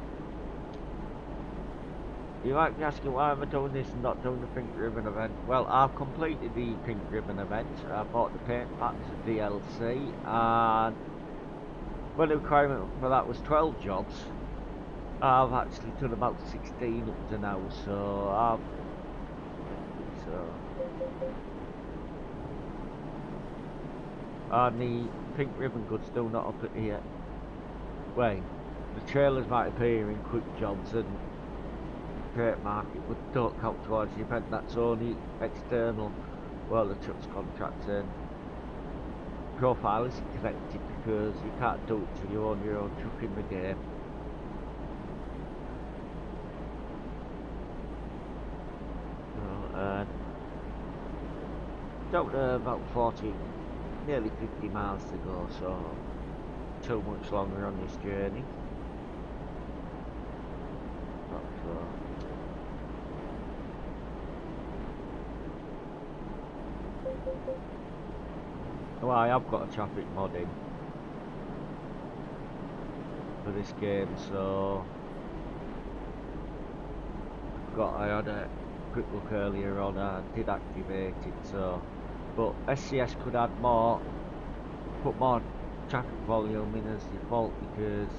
you might be asking, why am I doing this and not doing the Pink Ribbon event? Well, I've completed the Pink Ribbon event. I bought the paint packs of DLC, and when the requirement for that was 12 jobs, I've actually done about 16 up to now. So and the Pink Ribbon goods do not up at here. Wait, the trailers might appear in quick jobs and crate market, but don't count towards the event. That's only external. Well, the truck's contract and profile isn't connected because you can't do it till you own your own truck in the game. And don't know, about 40, nearly 50 miles to go, so too much longer on this journey. Well, I have got a traffic mod in for this game, so I had a quick look earlier on. I did activate it, so but SCS could add more, put more traffic volume in as default, because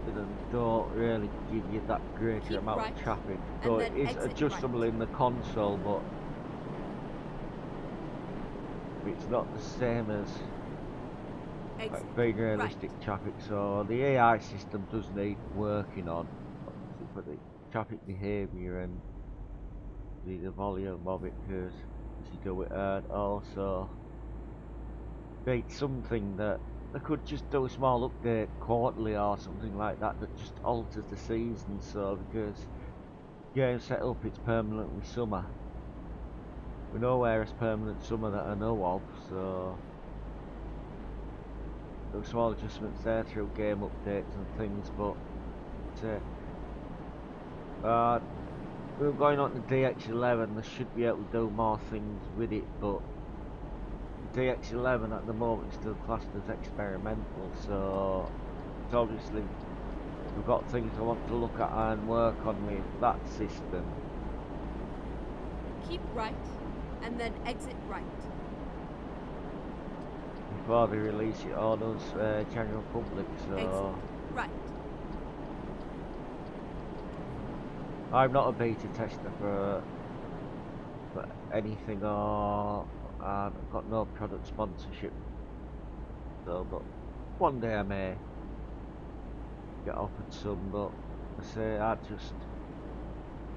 they don't really give you that greater amount of traffic. So it is adjustable in the console, but it's not the same as like being realistic traffic. So the AI system does need working on for the traffic behaviour and the volume of it, because as you do it, and also it's something that they could just do a small update quarterly or something like that that just alters the season. So because game set up, it's permanently summer. We're nowhere as permanent summer that I know of, so there small adjustments there through game updates and things. But we're going on to DX11. They should be able to do more things with it, but DX11 at the moment is still classed as experimental, so it's obviously I've got things I want to look at and work on with that system. Keep right, and then exit right. Before they release it on us general public, so Exit right. I'm not a beta tester for anything, or I've got no product sponsorship, so but one day I may get offered some, but I say I just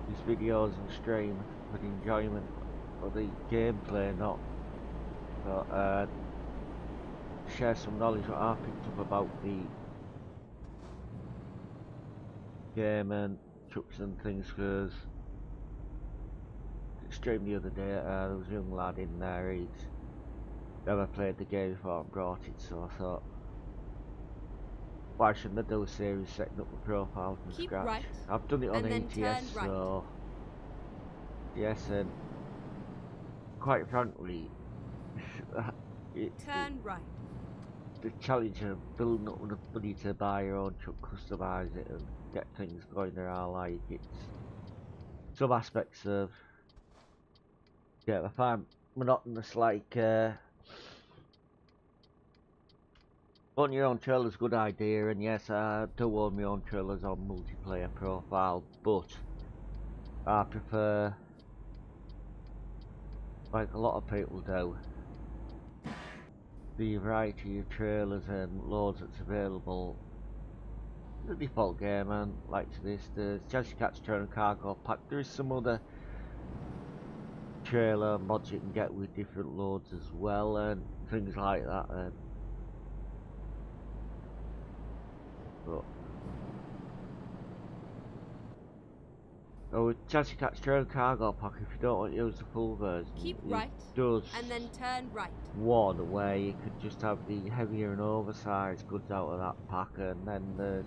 these videos and stream for the enjoyment of the gameplay, not share some knowledge that I picked up about the game and trucks and things, because streamed the other day, there was a young lad in there, he's never played the game before and brought it, so I thought, why shouldn't I do a series setting up the profile from Keep scratch? right, I've done it on and then ATS, turn right. so yes, and quite frankly, Turn right. the challenge of building up enough money to buy your own truck, customise it and get things going there, I like it. Some aspects of I find monotonous, like owning your own trailer's a good idea, and yes, I do own my own trailers on multiplayer profile, but I prefer, like a lot of people do, the variety of trailers and loads that's available. The default game, and like this, there's Chelsea Cat's Trailer Cargo Pack. There is some other trailer mods you can get with different loads as well, and things like that. And with Chelsea Cat's Trailer Cargo Pack, if you don't want to use the full version, Keep it right, does and then turn right. one where you could just have the heavier and oversized goods out of that pack, and then there's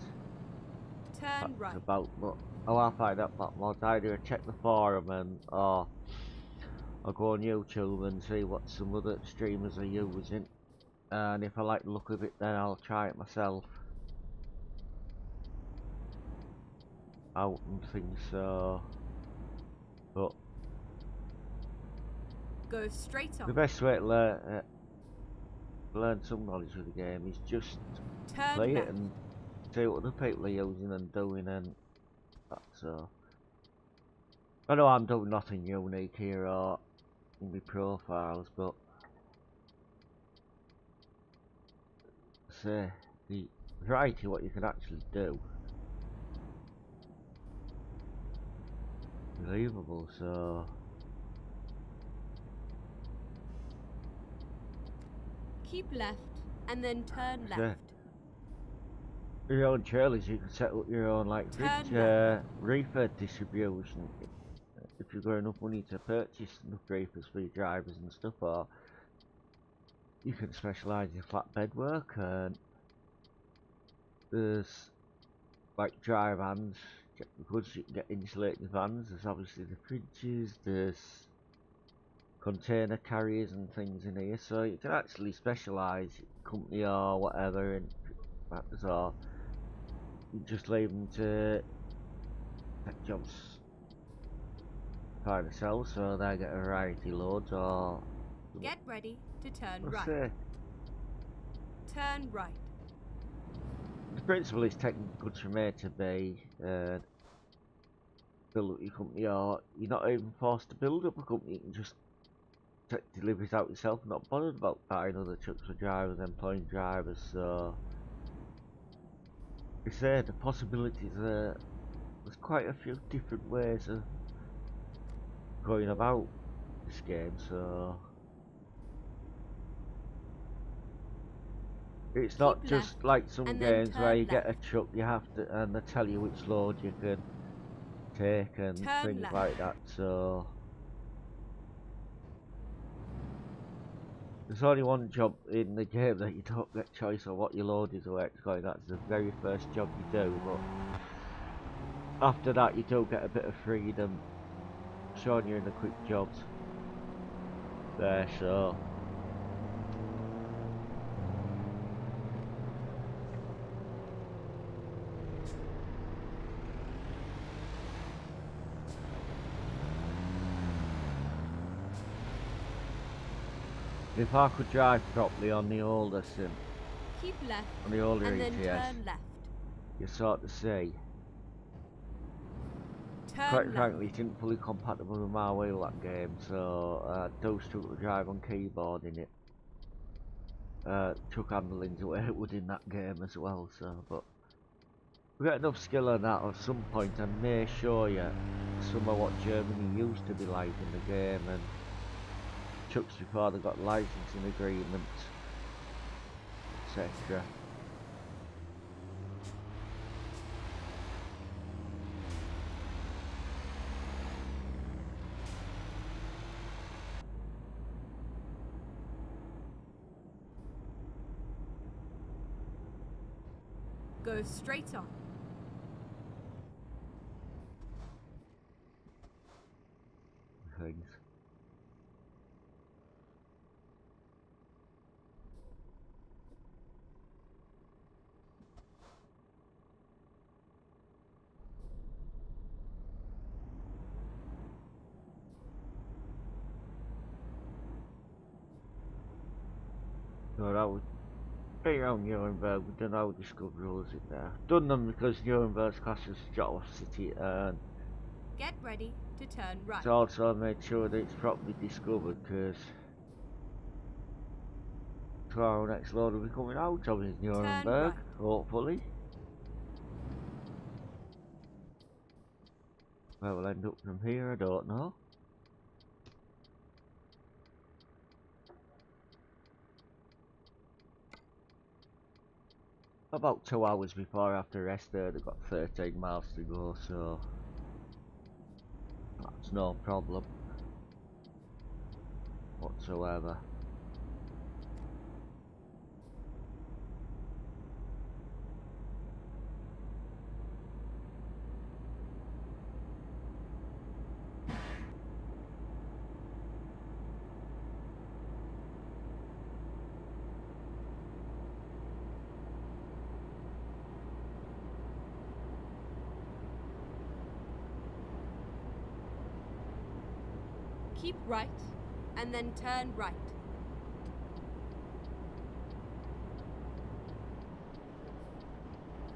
Turn right. about, but I'll find out that mods. Either check the forum and or I'll go on YouTube and see what some other streamers are using, and if I like the look of it, then I'll try it myself out and things. So, but Go straight on. the best way to learn some knowledge of the game is just Turn play left. it and see what other people are using and doing, and that. So I know I'm doing nothing unique here or in my profiles, but say the variety of what you can actually do, unbelievable. So Keep left, and then turn say, left. your own trailers, you can set up your own like Turn reefer distribution if you've got enough money to purchase enough reefers for your drivers and stuff, or you can specialise in flatbed work, and there's like dry vans, goods you can get insulated vans, there's obviously the fridges, there's container carriers and things in here, so you can actually specialise company or whatever in that, so you just leave them to tech jobs by themselves, so they get a variety loads, or Get ready to turn what's right. it? Turn right. The principle is taking goods from A to B and build up your company, or you're not even forced to build up a company, you can just take deliveries out yourself, not bothered about buying other trucks for drivers, employing drivers. So you say the possibilities are, there's quite a few different ways of going about this game, so it's not Keep just left, like some and then games where you turn get a left. truck, you have to, and they tell you which load you can take and Turn things left. like that. So there's only one job in the game that you don't get choice of what your load is or where it's going. That's the very first job you do, but after that you do get a bit of freedom showing you in the quick jobs there. So If I could drive properly on the older sim, Keep left on the older and then ETS, turn left. you sort of see. Turn Quite left. frankly, it isn't fully compatible with my wheel, that game, so I do struggle to drive on keyboard in it. Chuck handling's the way it would in that game as well, so, but we get enough skill on that. At some point I may show you some of what Germany used to be like in the game, and chucks before they got licensing agreements, etc. Go straight on. Things. So that would be around Nuremberg. We done our discoveries in there. Done them because Nuremberg's class was shot off city, and Get ready to turn right. it's also made sure that it's properly discovered, because our next load will be coming out of is Nuremberg, right. hopefully. Where we'll end up from here, I don't know. About 2 hours before I have to rest there, they've got 13 miles to go, so that's no problem whatsoever. Keep right and then turn right.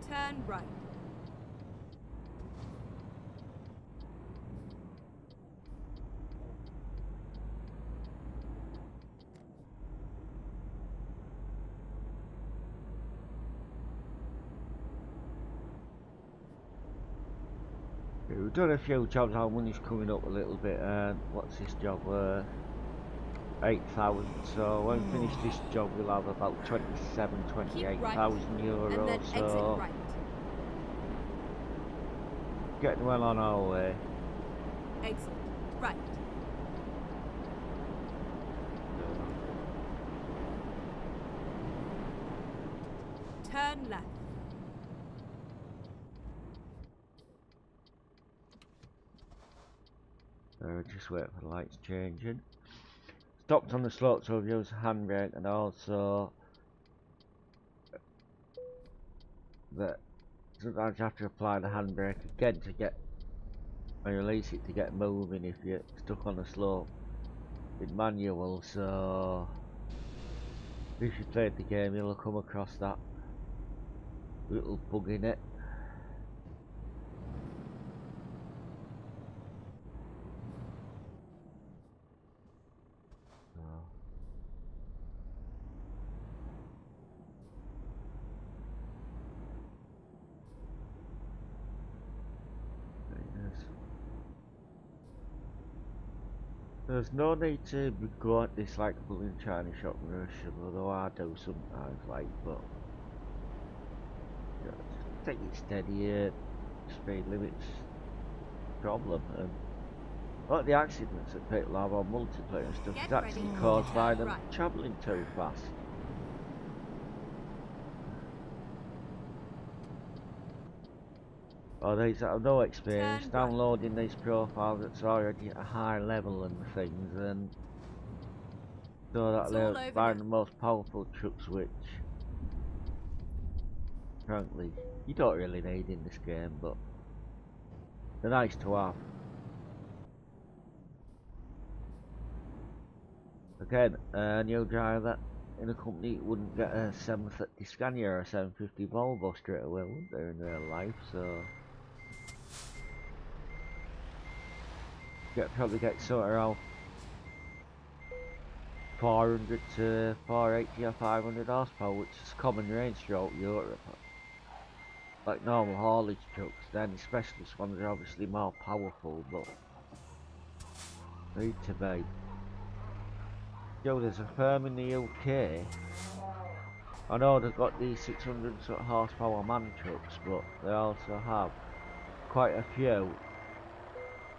Turn right. We've done a few jobs, our money's coming up a little bit, and what's this job worth? 8,000, so when we finish this job we'll have about 28,000 euros, and then so exit right. getting well on our way. Exit right. Turn left. Just wait for the lights changing. Stopped on the slope, so I've used handbrake, and also that sometimes you have to apply the handbrake again to get and release it to get moving if you're stuck on the slope in manual, so if you played the game you'll come across that little bug in it. There's no need to go at this like a balloon China shop Russia, although I do sometimes, like, but you know, just take it steady, speed limits problem, and a lot of the accidents that people have on multiplayer and stuff is actually caused by them travelling too fast. Or these that have no experience downloading these profiles that's already at a high level and things, and so that they're buying the most powerful trucks, which frankly you don't really need in this game, but they're nice to have. Again, a new driver in a company wouldn't get a 730 Scania or a 750 Volvo straight away, would they, in real life? So probably get somewhere around 400 to 480 or 500 horsepower, which is common range throughout Europe. Like normal haulage trucks, then specialist ones are obviously more powerful, but need to be. Yo, there's a firm in the UK. I know they've got these 600 horsepower man trucks, but they also have quite a few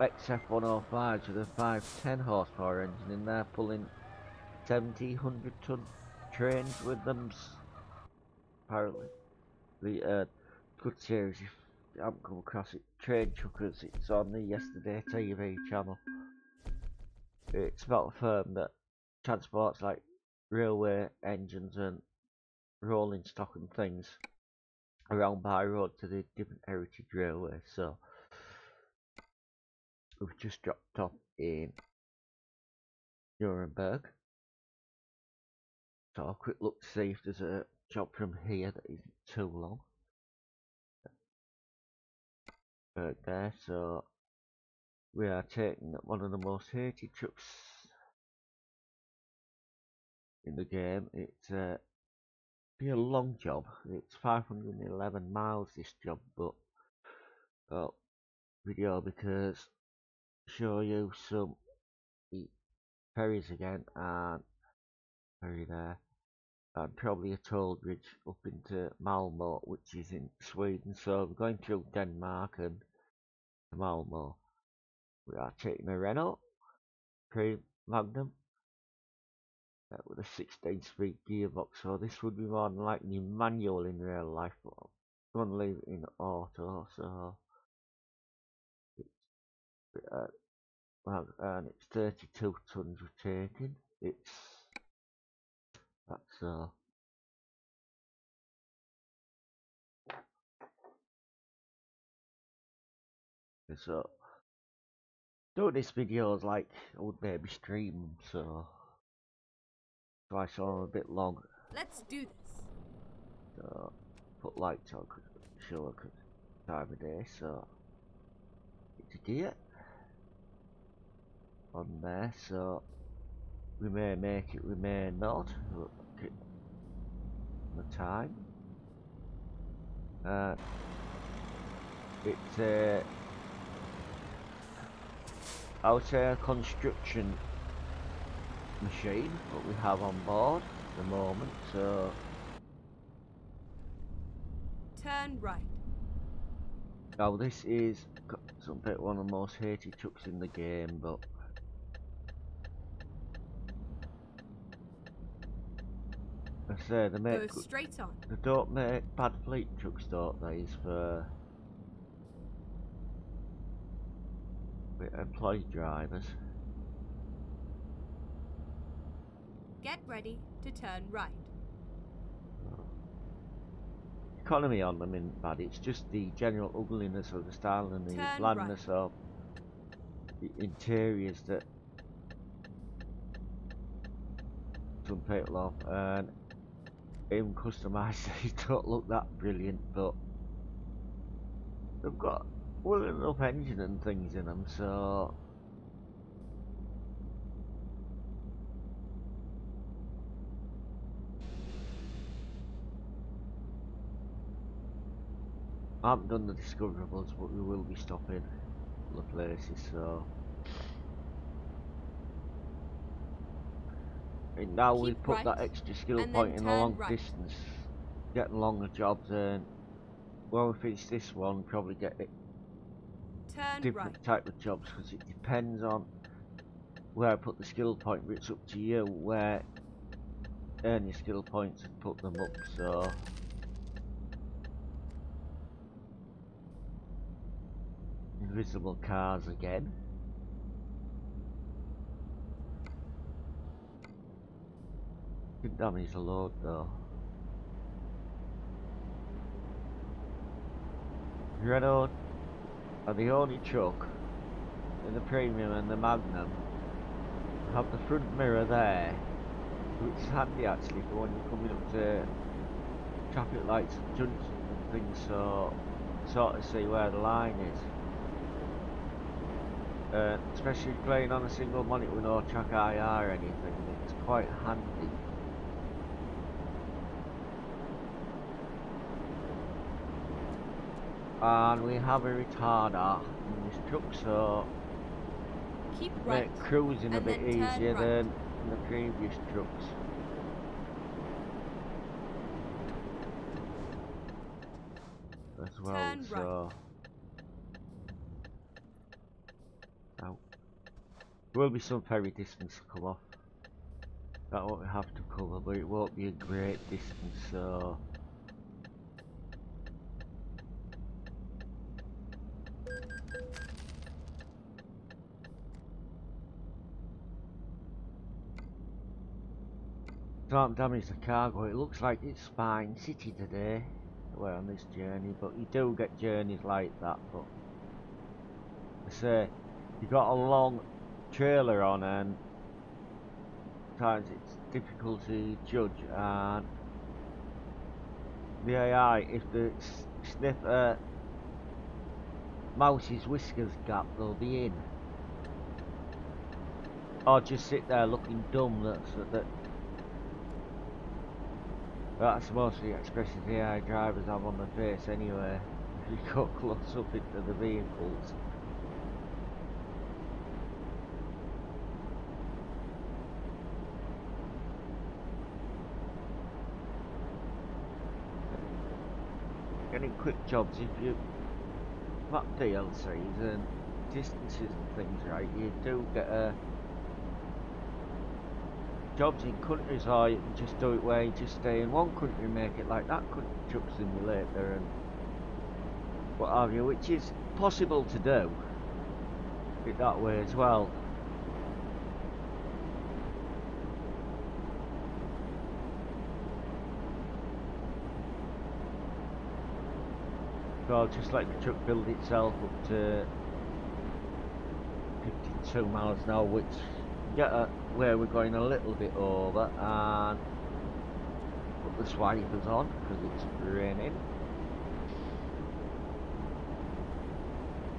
XF105s with a 510 horsepower engine in there, pulling 1,700 ton trains with them. Apparently, the good series. If you haven't come across it, Train Chuckers. It's on the Yesterday TV channel. It's about a firm that transports like railway engines and rolling stock and things around by road to the different heritage railways. So we've just dropped off in Nuremberg. So I'll quick look to see if there's a job from here that isn't too long. There, so we are taking one of the most hated trucks in the game. It's be a long job. It's 511 miles this job, but video because show you some ferries again, and ferry there, and probably a toll bridge up into Malmo, which is in Sweden. So we're going through Denmark and Malmo. We are taking a Renault Magnum with a 16-speed gearbox, so this would be more than likely manual in real life, but I'm going to leave it in auto. So and it's 32 tons we're taking. That's so doing this video is like I would maybe stream, so I saw a bit long. Let's do this. So put lights on, could show a time of day. So it's a gear on there, so we may make it, we may not. Look at the time. It's a, I would say, a construction machine that we have on board at the moment. So turn right. now this is one of the most hated trucks in the game, but I say they make go straight on. They don't make bad fleet trucks, don't they? For employed drivers. Get ready to turn right. Economy on them isn't bad, it's just the general ugliness of the style and the turn blandness right. of the interiors that some people off, and even customised these don't look that brilliant, but they've got well enough engine and things in them, so I haven't done the discoverables, but we will be stopping a couple of places, so and now we put right, that extra skill and point in a long right. distance, getting longer jobs, and when we finish this one, probably get it different right. type of jobs, because it depends on where I put the skill point, but it's up to you where earn your skill points and put them up. So invisible cars again. Didn't damage the load though. Renault are the only truck in the Premium and the Magnum have the front mirror there, which is handy actually for when you're coming up to traffic lights and junctions and things, so sort of see where the line is. Especially if playing on a single monitor with no track IR or anything, it's quite handy. And we have a retarder in this truck, so Keep right. make cruising a and bit then turn easier right. than in the previous trucks. As well, Turn so right. now there will be some ferry distance to come off. That's what we have to cover, but it won't be a great distance, so don't damage the cargo. It looks like it's Spine City today, we're on this journey, but you do get journeys like that. But I say, you got a long trailer on, and sometimes it's difficult to judge, and the AI, if they sniff a mouse's whiskers gap, they'll be in. Or just sit there looking dumb. That's most of the expressions the AI drivers have on their face anyway, if you go close up into the vehicles. Getting quick jobs, if you map DLCs and distances and things right, you do get jobs in countries, or you can just do it where you just stay in one country and make it like that country truck simulator and what have you, which is possible to do it that way as well. So I'll just let the truck build itself up to 52 miles an hour, which get where we're going a little bit over, and put the swipers on because it's raining.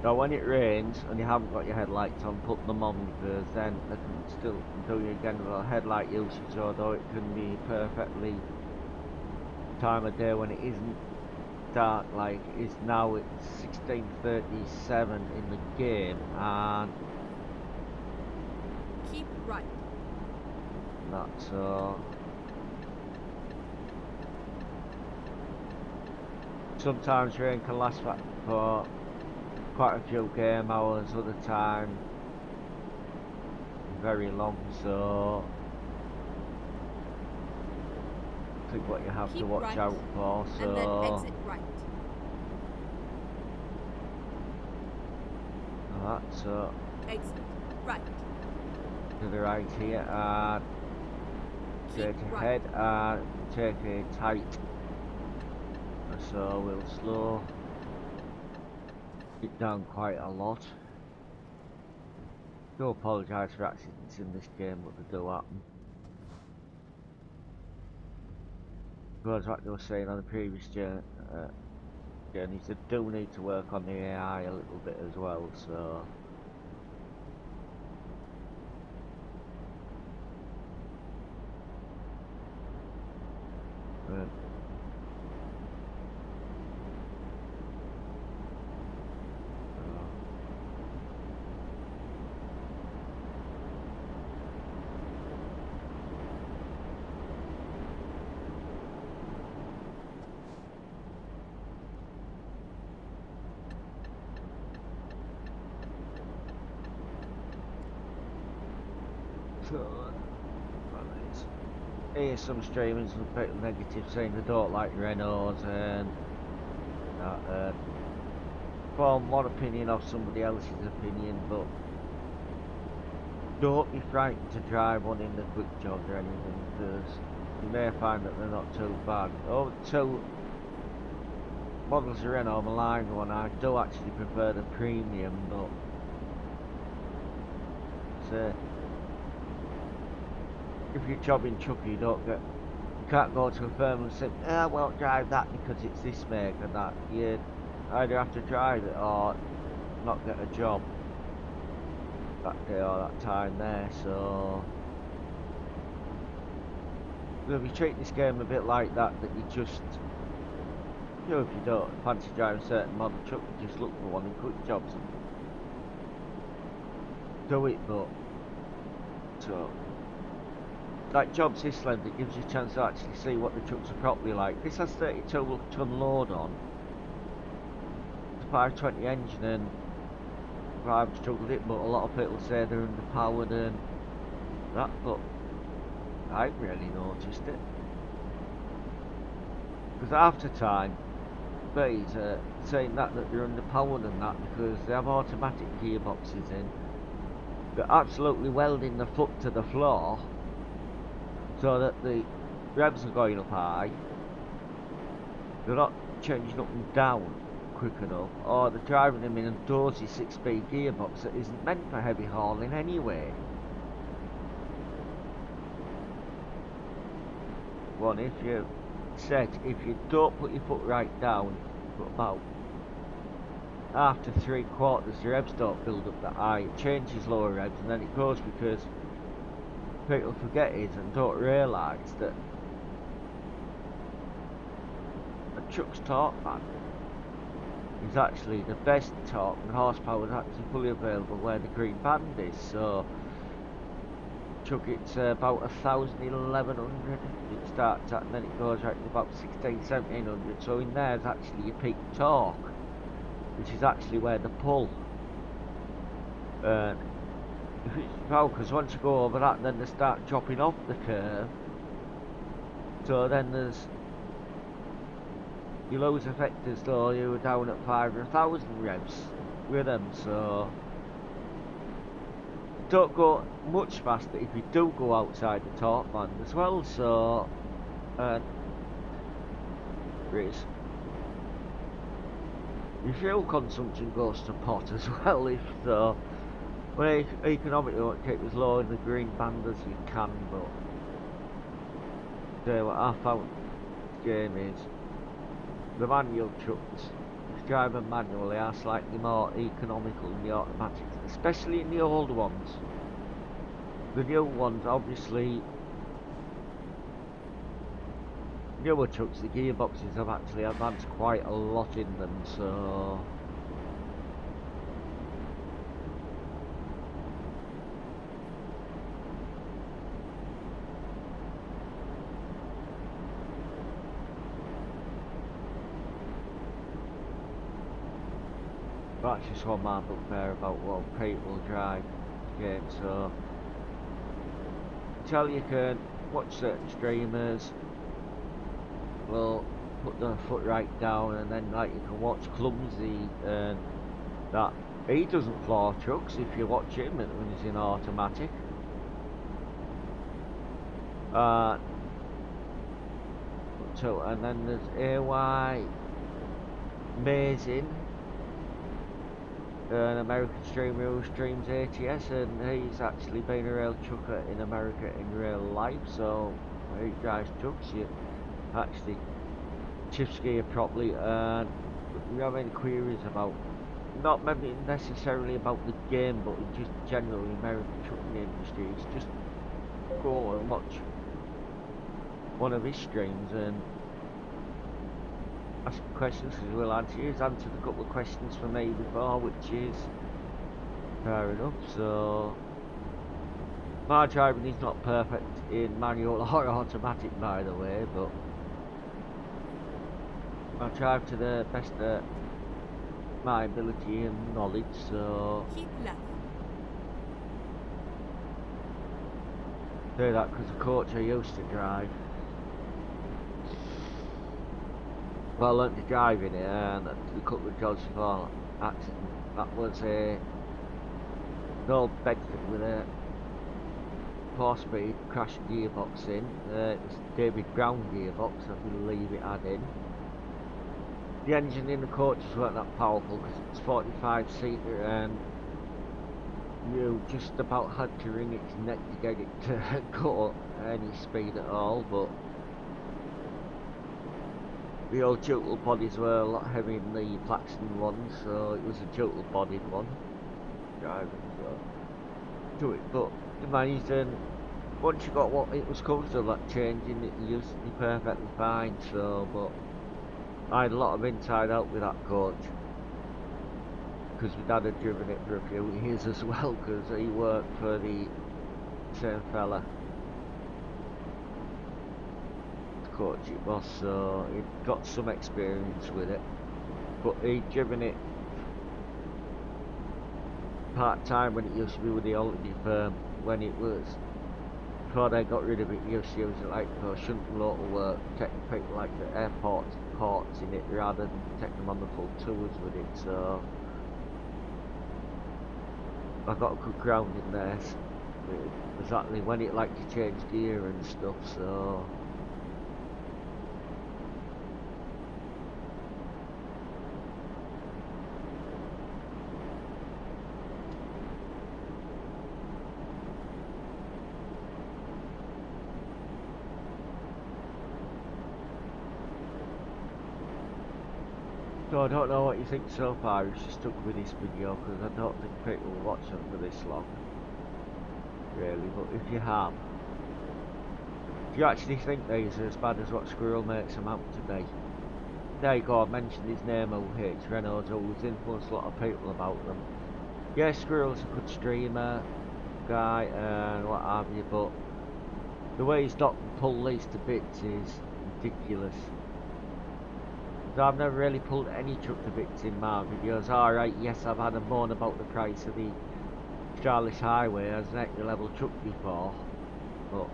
So when it rains and you haven't got your headlights on, put them on, because then they can still do you again with a headlight usage, although it can be perfectly time of day when it isn't dark like it is now. It's 16:37 in the game, and Keep right. that's sometimes rain can last for quite a few game hours, other time very long, so I think what you have Keep to watch right, out for, so and then exit right. that's Exit right. to the right here, and straight Keep ahead, right. and take a tight, so we'll slow it down quite a lot. Do apologise for accidents in this game, but they do happen. Because like they were saying on the previous journeys, they do need to work on the AI a little bit as well, so here's some streamers a bit negative, saying they don't like Renaults and that, form one opinion of somebody else's opinion, but don't be frightened to drive one in the quick jobs or anything, because you may find that they're not too bad. Oh, two models of Renault, the line one, I do actually prefer the premium, but say if you're jobbing trucker, you can't go to a firm and say, I won't drive that because it's this make and that. You either have to drive it or not get a job that day or that time there. So if you treat this game a bit like that, that you just, you know, if you don't fancy driving a certain model truck, you just look for one in quick jobs and do it. But so like jobs this length, it gives you a chance to actually see what the trucks are properly like. This has 32 ton load on, it's a 520 engine, and I've struggled it, but a lot of people say they're underpowered and that, but I haven't really noticed it. Because half the time, bees are saying that they're underpowered and that because they have automatic gearboxes in. They're absolutely welding the foot to the floor so that the revs are going up high. They're not changing up and down quick enough, or they're driving them in a dozy 6-speed gearbox that isn't meant for heavy hauling anyway. One, if you don't put your foot right down, but about half to 3/4 the revs don't build up that high. It changes lower revs and then it goes, because people forget it and don't realise that a truck's torque band is actually the best torque and horsepower is actually fully available where the green band is. So truck, it's about 1,1100 it starts at, and then it goes right to about 1,1700. So in there is actually your peak torque, which is actually where the pull. If it's power, because once you go over that, then they start dropping off the curve. So then there's, you lose effectors though you were down at 5,000 revs with them. So don't go much faster if you do go outside the torque band as well. So your fuel consumption goes to pot as well. If so, well, economically you want to keep as low in the green band as you can, but what I found this game is the manual trucks, if you drive them manually, are slightly more economical than the automatics, especially in the old ones. The new ones, obviously, newer trucks, the gearboxes have actually advanced quite a lot in them, so that's just one man up there about what people drive game. So tell you can watch certain streamers, will put their foot right down, and then like you can watch Clumsy and that. He doesn't floor trucks if you watch him when he's in automatic. So, and then there's AY Amazing, an American streamer who streams ATS, and he's actually been a rail trucker in America in real life. So he drives trucks, you actually shift gear properly. And if you have any queries about, not maybe necessarily about the game, but just generally American trucking industries, just go and watch one of his streams and ask questions, because we'll answer you. He's answered a couple of questions for me before, which is fair enough. So my driving is not perfect in manual or automatic, by the way, but I drive to the best of my ability and knowledge. So Keep left. do that because the coach I used to drive, well, I learned to drive in it, and a couple of jobs before accident. That was an old Bedford with a 4-speed crash gearbox in. It was David Brown gearbox, I believe it had in. The engine in the coaches weren't that powerful because it's 45 seater, and you just about had to wring its neck to get it to go at any speed at all, but the old jotel bodies were a lot heavier than the Plaxton ones, so it was a jotel bodied one driving, so do it. But amazing. Once you got what it was comfortable at changing, it used to be perfectly fine. So, but I had a lot of inside out with that coach because my dad had driven it for a few years as well, because he worked for the same fella coach it was, so he'd got some experience with it, but he'd driven it part-time when it used to be with the holiday firm, when it was before they got rid of it. He used to use it like for shunting local work, taking people like the airports, ports in it, rather than taking them on the full tours with it. So I got a good ground in there, exactly when it liked to change gear and stuff. So I don't know what you think so far if you stuck with this video, because I don't think people will watch them for this long, really. But if you have, do you actually think these are as bad as what Squirrel makes them out to be? There you go, I mentioned his name, OH, Reynolds, who's influenced a lot of people about them. Yeah, Squirrel's a good streamer, guy, and what have you, but the way he's not pulled these to bits is ridiculous. So I've never really pulled any truck to bits in my videos. Alright, yes, I've had a moan about the price of the Charles Highway as an entry level truck before, but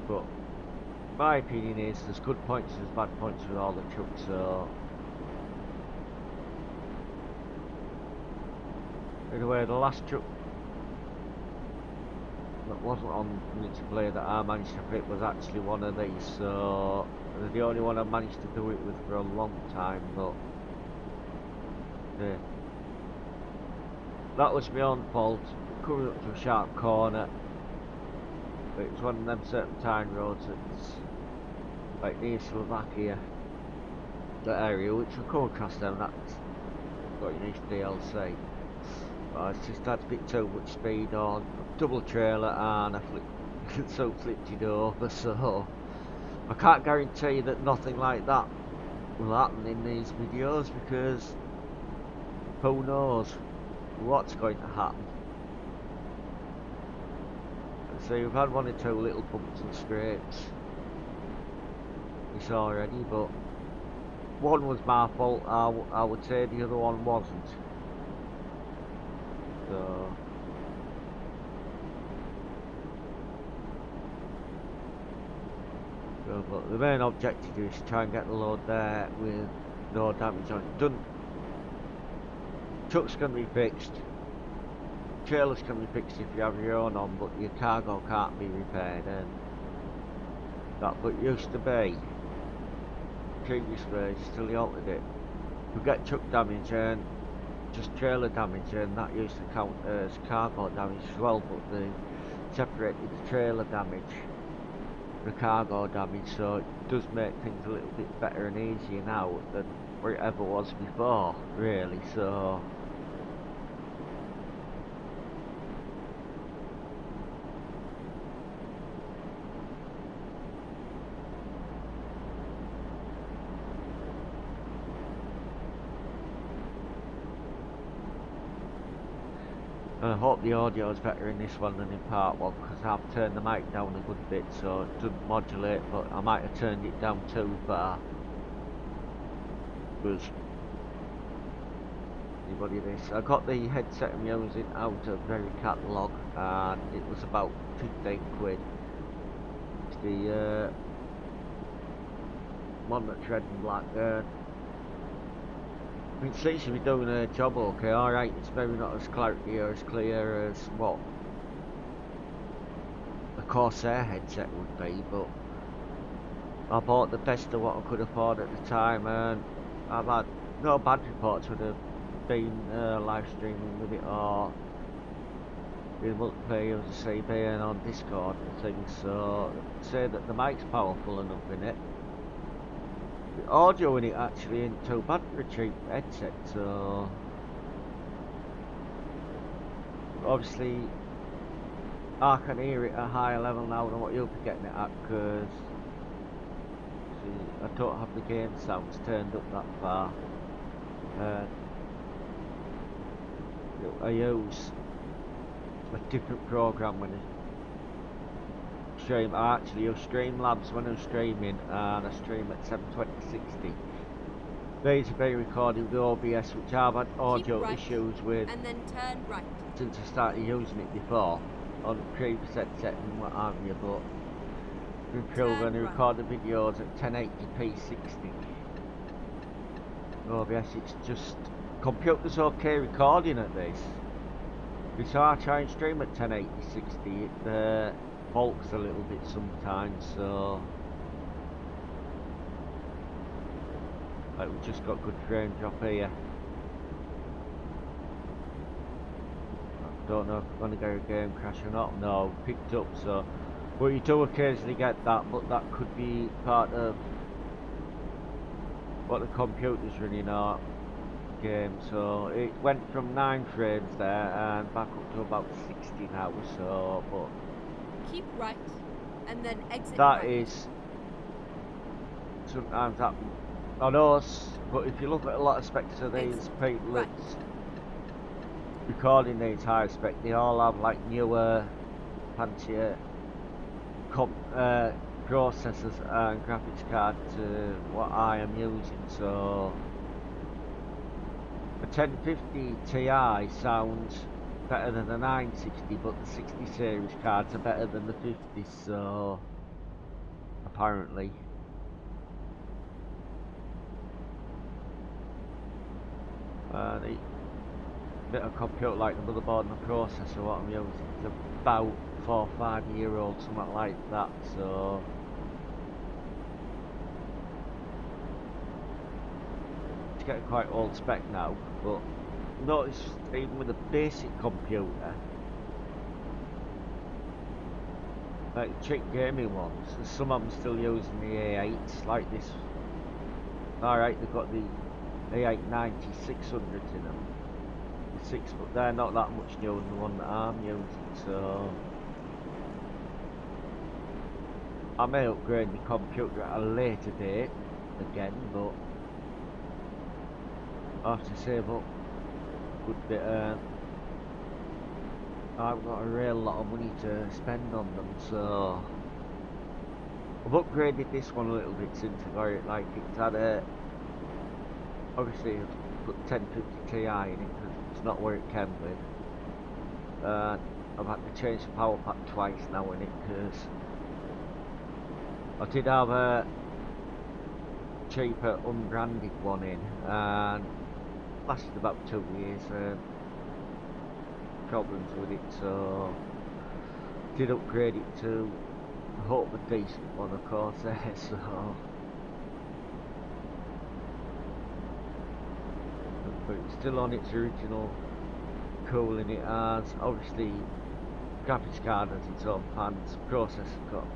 but my opinion is there's good points and there's bad points with all the trucks. So anyway, the last truck that wasn't on multiplayer that I managed to fit was actually one of these, so they're the only one I managed to do it with for a long time. But yeah, that was my own fault, coming up to a sharp corner. It was one of them serpentine roads that's like near Slovakia, that area, which we come across them, that's got your nice DLC. But it's just had a bit too much speed on, double trailer, and I flipped it over. So I can't guarantee that nothing like that will happen in these videos, because who knows what's going to happen. So we've had one or two little bumps and scrapes this already, but one was my fault, I would say the other one wasn't. So but the main objective is to try and get the load there with no damage on it. Trucks can be fixed, trailers can be fixed if you have your own on, but your cargo can't be repaired, and that but used to be previous versions till they altered it. You get truck damage and just trailer damage, and that used to count as cargo damage as well, but they separated the trailer damage, the cargo damage, so it does make things a little bit better and easier now than where it ever was before, really. So and I hope the audio is better in this one than in part one, because I've turned the mic down a good bit so it doesn't modulate, but I might have turned it down too far. Because anybody this, I got the headset I'm using out of very catalogue, and it was about 15 quid. It's the one that's red and black. It seems to be doing a job okay. Alright, it's maybe not as clarity or as clear as what a Corsair headset would be, but I bought the best of what I could afford at the time, and I've had no bad reports when I've been live streaming with it or in multiplayer as a CB and on Discord and things, so say that the mic's powerful enough in it. The audio in it actually ain't too bad for a cheap headset, so obviously I can hear it at a higher level now than what you'll be getting it at, because see, I don't have the game sounds turned up that far. I use a different program when I stream. I actually use Streamlabs when I'm streaming, and I stream at 720/60. These are being recorded with OBS, which I've had audio right, issues with and then turn right. since I started using it before on the previous headset and what have you, but improved when I record the videos at 1080p 60. OBS, it's just computer's okay recording at this. So I try and stream at 1080 60, it bulks a little bit sometimes, so like we've just got good frame drop here. I don't know if I'm gonna get a game crash or not. No, picked up, so but you do occasionally get that, but that could be part of what the computer's running our game. So it went from 9 frames there and back up to about 60 now, so but keep right and then exit that right. is sometimes that on us, but if you look at a lot of specs of these people that's recording these high spec, they all have like newer, fancier processors and graphics card to what I am using, so a 1050 Ti sounds better than the 960, but the 60 series cards are better than the 50, so apparently. And a bit of computer like the motherboard and the processor, what I'm using is about 4 or 5 year old, something like that, so it's getting quite old spec now. But notice even with a basic computer, like cheap gaming ones, some of them still using the A8s like this. Alright, they've got the A890 600s in them, the 6, but they're not that much newer than the one that I'm using, so I may upgrade my computer at a later date again, but I have to save up a good bit. I've got a real lot of money to spend on them, so I've upgraded this one a little bit since I got it. Like it's had a, obviously I've put 1050 Ti in it because it's not where it came with. I've had to change the power pack twice now in it because I did have a cheaper unbranded one in and lasted about 2 years. Problems with it, so did upgrade it to I hope a decent one, of course. So but it's still on its original cooling. It has obviously graphics card has its own fans, processor got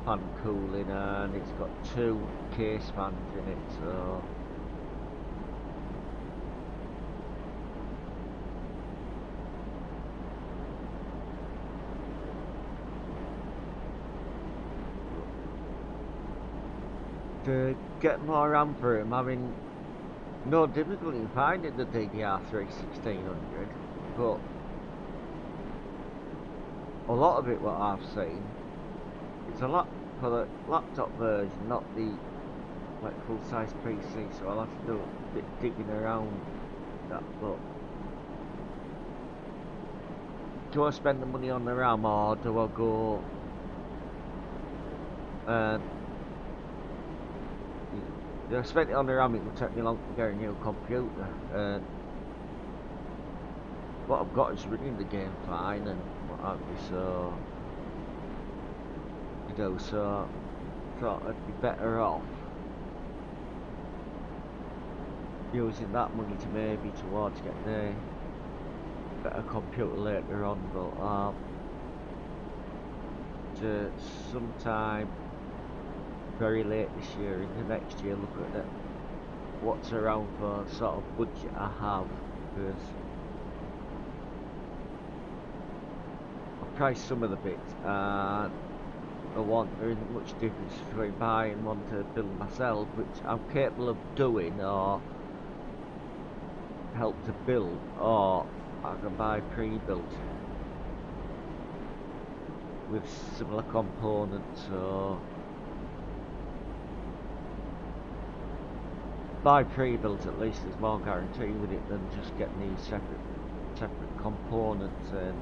fan cooling, and it's got 2 case fans in it, so to get more RAM for it, I'm having no difficulty in finding the DDR3 1600, but a lot of it what I've seen is a lot for the laptop version, not the like full size PC, so I'll have to do a bit digging around that. But do I spend the money on the RAM or do I go if I spent it on the RAM, it would take me long to get a new computer. What I've got is running the game fine and what have you, so you know, so thought I'd be better off using that money to maybe towards getting a better computer later on, but to sometime very late this year into next year look at what's around for sort of budget I have, because I've priced some of the bits and there isn't much difference between buying one to build myself, which I'm capable of doing, or help to build, or I can buy pre-built with similar components. So buy pre-built, at least there's more guarantee with it than just getting these separate components and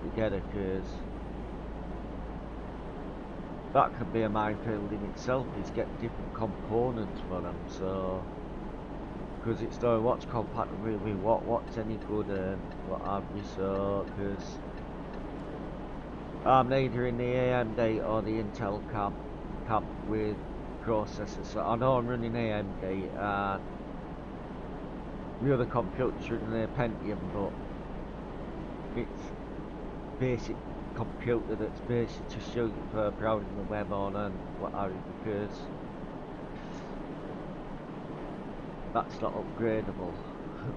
put together, because that can be a minefield in itself, is getting different components for them. So because it's knowing what's compatible with what's any good and what have you. So because I'm neither in the AMD or the Intel camp with processors, so I know I'm running AMD and the other computer's running a Pentium, but it's basic computer that's basic to show you for browsing the web on and what have you, because that's not upgradable.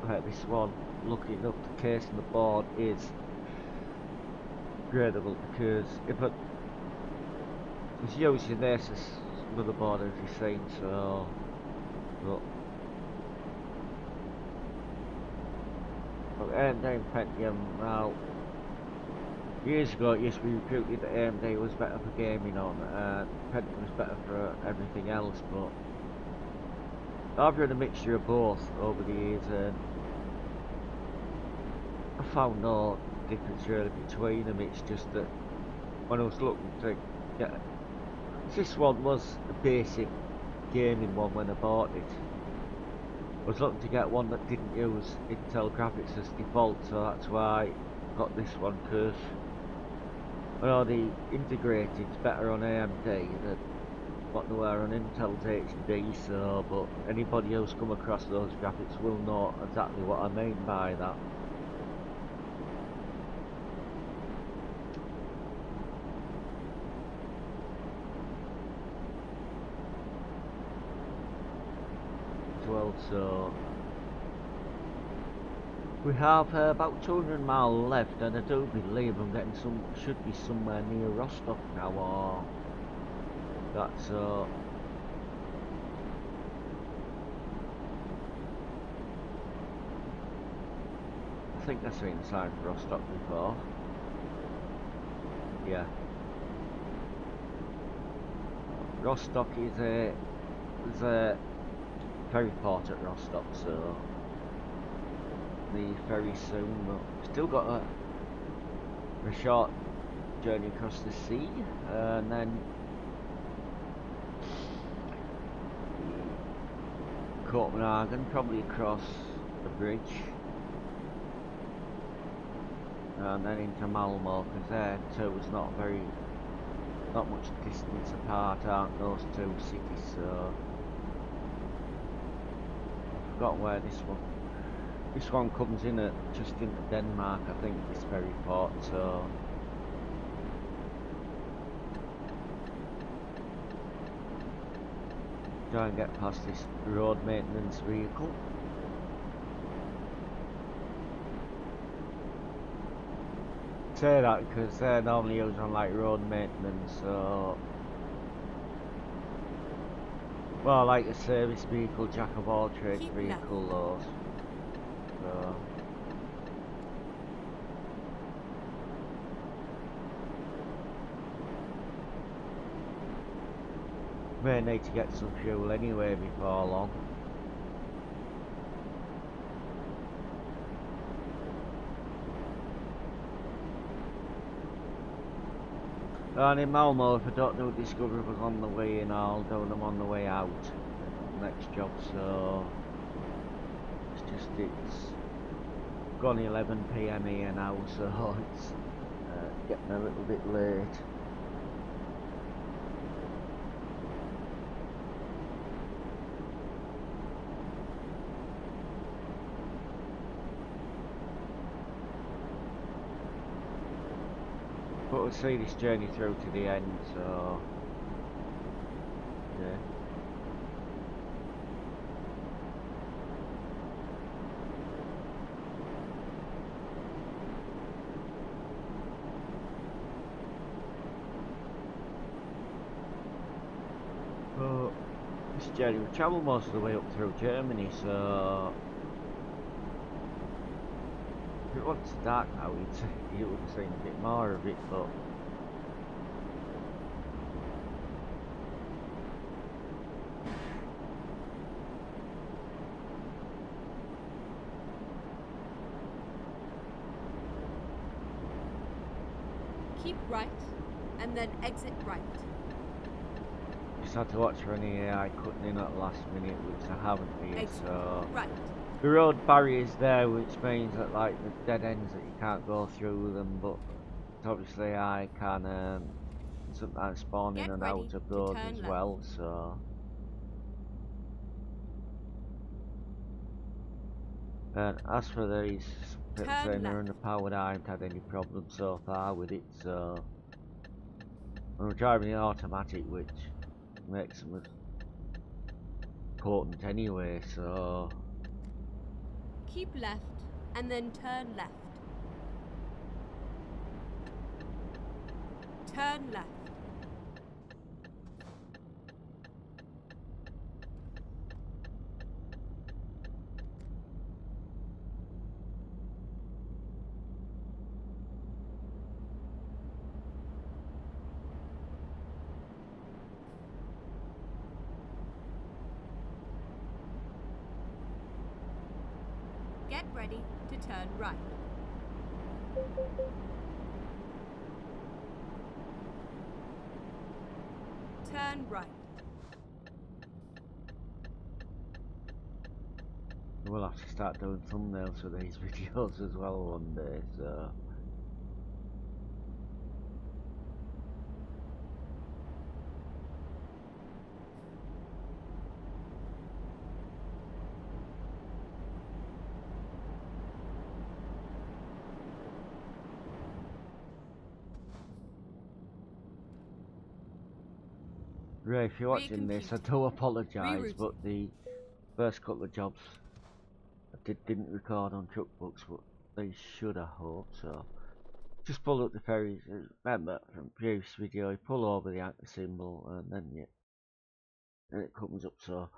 Like this one, lucky enough, the case and the board is upgradable, because if I was using asus motherboard as you've seen, so but AMD Pentium now. Years ago, it used to be reputed that AMD was better for gaming on, and Pentium was better for everything else, but I've run a mixture of both over the years, and I found no difference really between them. It's just that when I was looking to get, this one was a basic gaming one when I bought it. I was looking to get one that didn't use Intel graphics as default, so that's why I got this one, because I know the integrated's better on AMD than what they were on Intel's HD, so, but anybody who's come across those graphics will know exactly what I mean by that. As well, so we have about 200 miles left, and I do believe I'm getting should be somewhere near Rostock now, or that, so I think I've seen a sign for Rostock before. Yeah. Rostock is there's a ferry port at Rostock, so the ferry soon, but still got a short journey across the sea, and then Copenhagen, probably across the bridge, and then into Malmo, because there too was not much distance apart, aren't those two cities, so I've forgotten where this one comes in at, just into Denmark, I think, this ferry port, so try and get past this road maintenance vehicle. Say that because they're normally used on like road maintenance, so well, like a service vehicle, jack of all trades Keep vehicle, those. So may need to get some fuel anyway before long. And in Malmo, if I don't do discovery on the way in, I'll do them on the way out on the next job, so it's gone 11 PM here now, so it's getting a little bit late. got to see this journey through to the end, so yeah. But this journey we travelled most of the way up through Germany, so if it wasn't dark now, you would have seen a bit more of it, but Keep right, and then exit right. just had to watch for any AI cutting in at the last minute, which I haven't here, Exit so right. the road barriers there, which means that like the dead ends that you can't go through them, but obviously I can sometimes spawn in Get and ready out of to those turn as left. well, so and as for these bits Turn saying they're left. underpowered, I haven't had any problems so far with it, so I'm driving the automatic, which makes them as potent anyway, so Keep left, and then turn left. Turn left. Get ready to turn right. Turn right. we'll have to start doing thumbnails for these videos as well one day, so Ray, if you're watching this, I do apologise, but the first couple of jobs I didn't record on truck books, but they should, I hope, so just pull up the ferries. Remember from previous video, you pull over the anchor symbol and then it comes up. So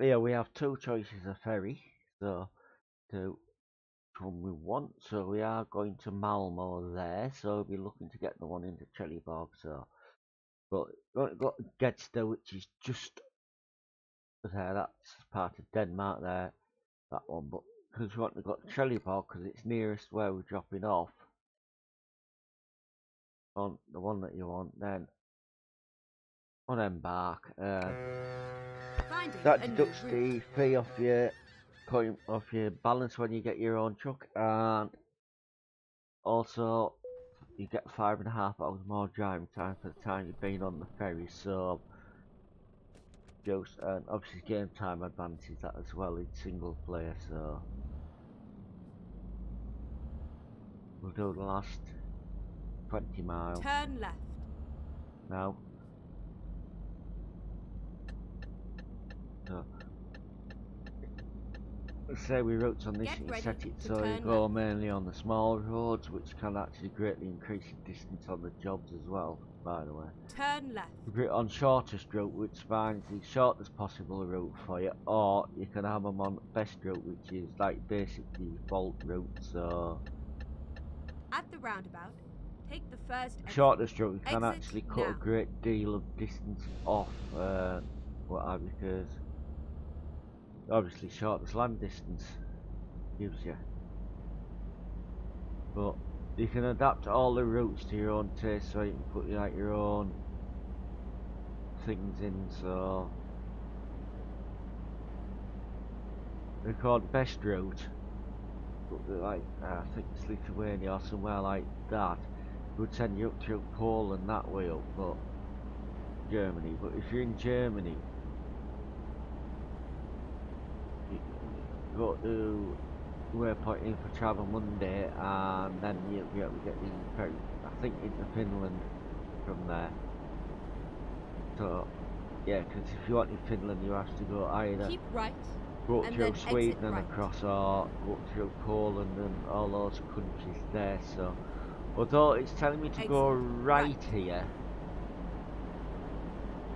yeah, we have two choices of ferry, so to which one we want. So we are going to Malmo there, so we'll be looking to get the one into Trelleborg. So but we've got ets2, which is just there, that's part of Denmark there, that one, but because we want to go to Trelleborg because it's nearest where we're dropping off on the one that you want, then on embark, that deducts the fee off your balance when you get your own truck, and also you get 5.5 hours more driving time for the time you've been on the ferry. So just and obviously game time advantage that as well in single player. So we'll do the last 20 miles Turn left. now. So let's say we routes on this, you set it so you go left. mainly on the small roads, which can actually greatly increase the distance on the jobs as well, by the way. Turn left. You put it on shortest route, which finds the shortest possible route for you, or you can have them on best route, which is like basically default route. So At the roundabout, take the first exit. Shortest route, you can Exit actually cut now. a great deal of distance off, what have you, because obviously shortest land distance gives you. But you can adapt all the routes to your own taste, so you can put like your own things in. So record best route, like I think it's Lithuania or somewhere like that, would send you up through Poland that way up, but Germany. But if you're in Germany, you go to waypoint in for travel Monday, and then you'll be able to get the ferry. I think into Finland from there. So yeah, because if you want in Finland, you have to go either Keep right go and through then exit Sweden and right. across, or go through Poland and all those countries there. So although it's telling me to go Exit right here,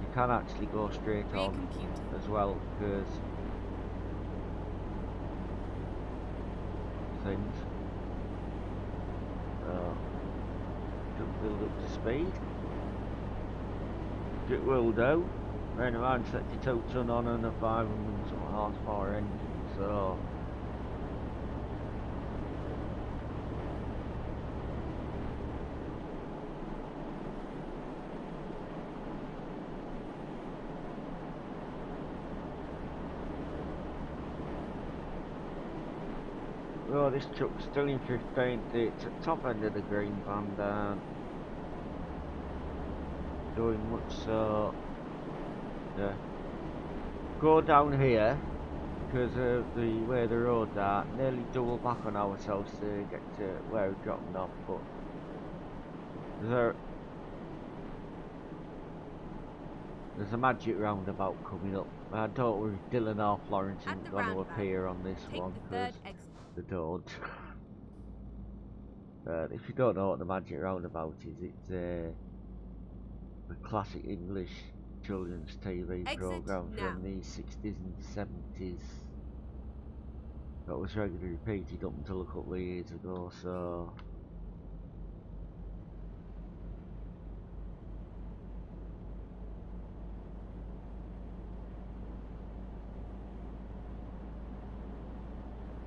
you can actually go straight on Recomputing. as well, because things should build up to speed. It will do. Bearing in mind 32 ton on and a 500 some horsepower engine, so well, this truck's still in 15th, it's at top end of the green band and doing much, so yeah. Go down here because of the way the roads are, nearly double back on ourselves to get to where we're dropping off, but there's a magic roundabout coming up. Don't worry, Dylan or Florence At isn't the going to roundabout, appear on this take one the because third exit. they don't. If you don't know what the magic roundabout is, it's a classic English children's TV Exit program now. from the 60s and 70s that was regularly repeated up until a couple of years ago, so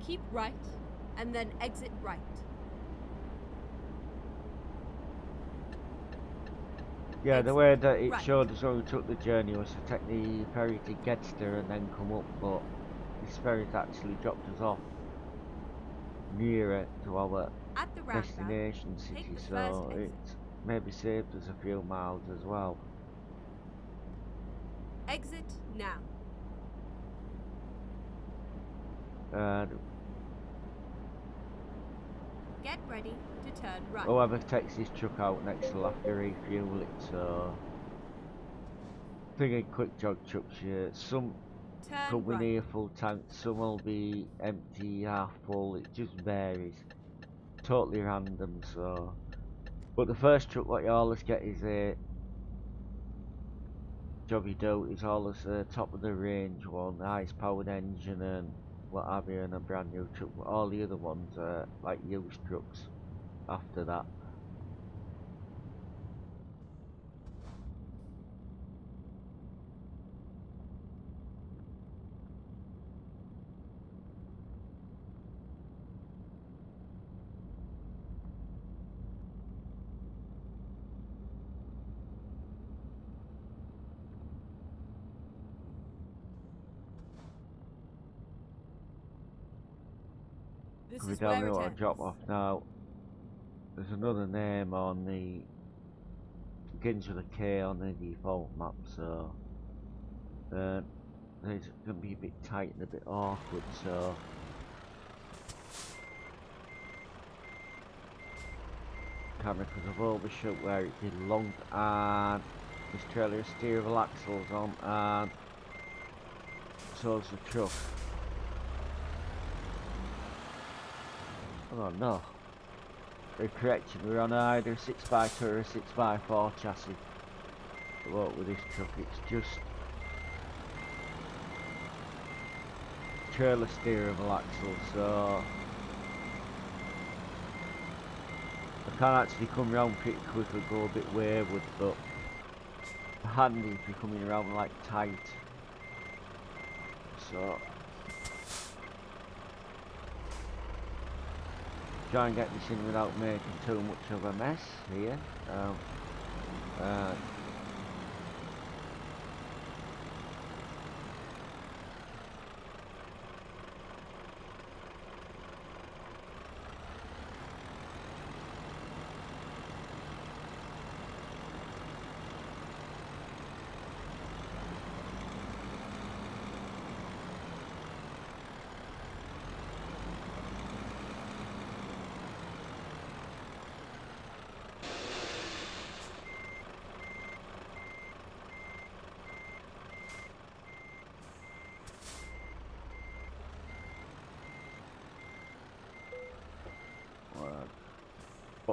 Keep right and then exit right. yeah, the Exit way that it right. showed us when we took the journey was to take the ferry to Gedster and then come up, but this ferry's actually dropped us off nearer to our At the roundabout, destination city, take the first so exit. it's maybe saved us a few miles as well. Exit now. And Get ready to turn right. whoever takes this truck out next will have to refuel it, so thinking quick jog trucks, yeah, some Turn come with right. near full tanks, some will be empty, half full, it just varies. Totally random, so. But the first truck what you always get is a jobby do, is always top of the range one, the highest powered engine and what have you, and a brand new truck. But all the other ones are like used trucks after that. This We is don't where know it what to ends. drop off now. There's another name on the begins with a K on the default map, so it's going to be a bit tight and a bit awkward, so camera because I've overshot where it belonged, and this trailer is steerable axles on, and so's the truck. Oh no, the correction, we're on either a 6x2 or a 6x4 chassis. But with this truck, it's just trailer steerable axle, so I can actually come round pretty quick and go a bit wayward, but handy if you're coming around like tight. So try and get this in without making too much of a mess here.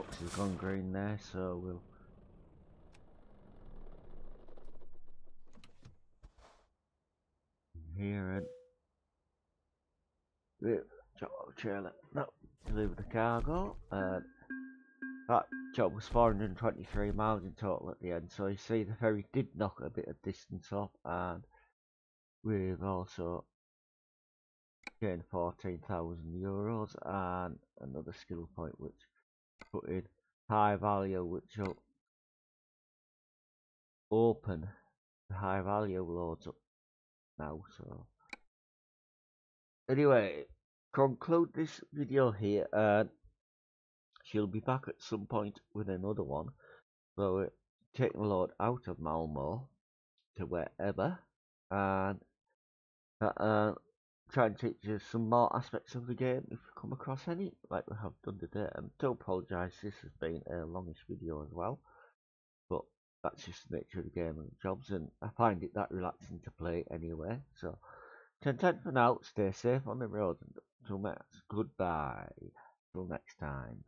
box has gone green there, so we'll here and trailer. No, deliver the cargo. That job was 423 miles in total at the end, so you see the ferry did knock a bit of distance off, and we've also gained €14,000 and another skill point which put in high value, which will open the high value loads up now. So anyway, conclude this video here, and she'll be back at some point with another one. So we're taking a load out of Malmo to wherever, and try and teach you some more aspects of the game if you come across any, like we have done today. And do apologise, this has been a longish video as well, but that's just the nature of the game and jobs, and I find it that relaxing to play anyway. So, 10 for now, stay safe on the road, and until next, goodbye, till next time.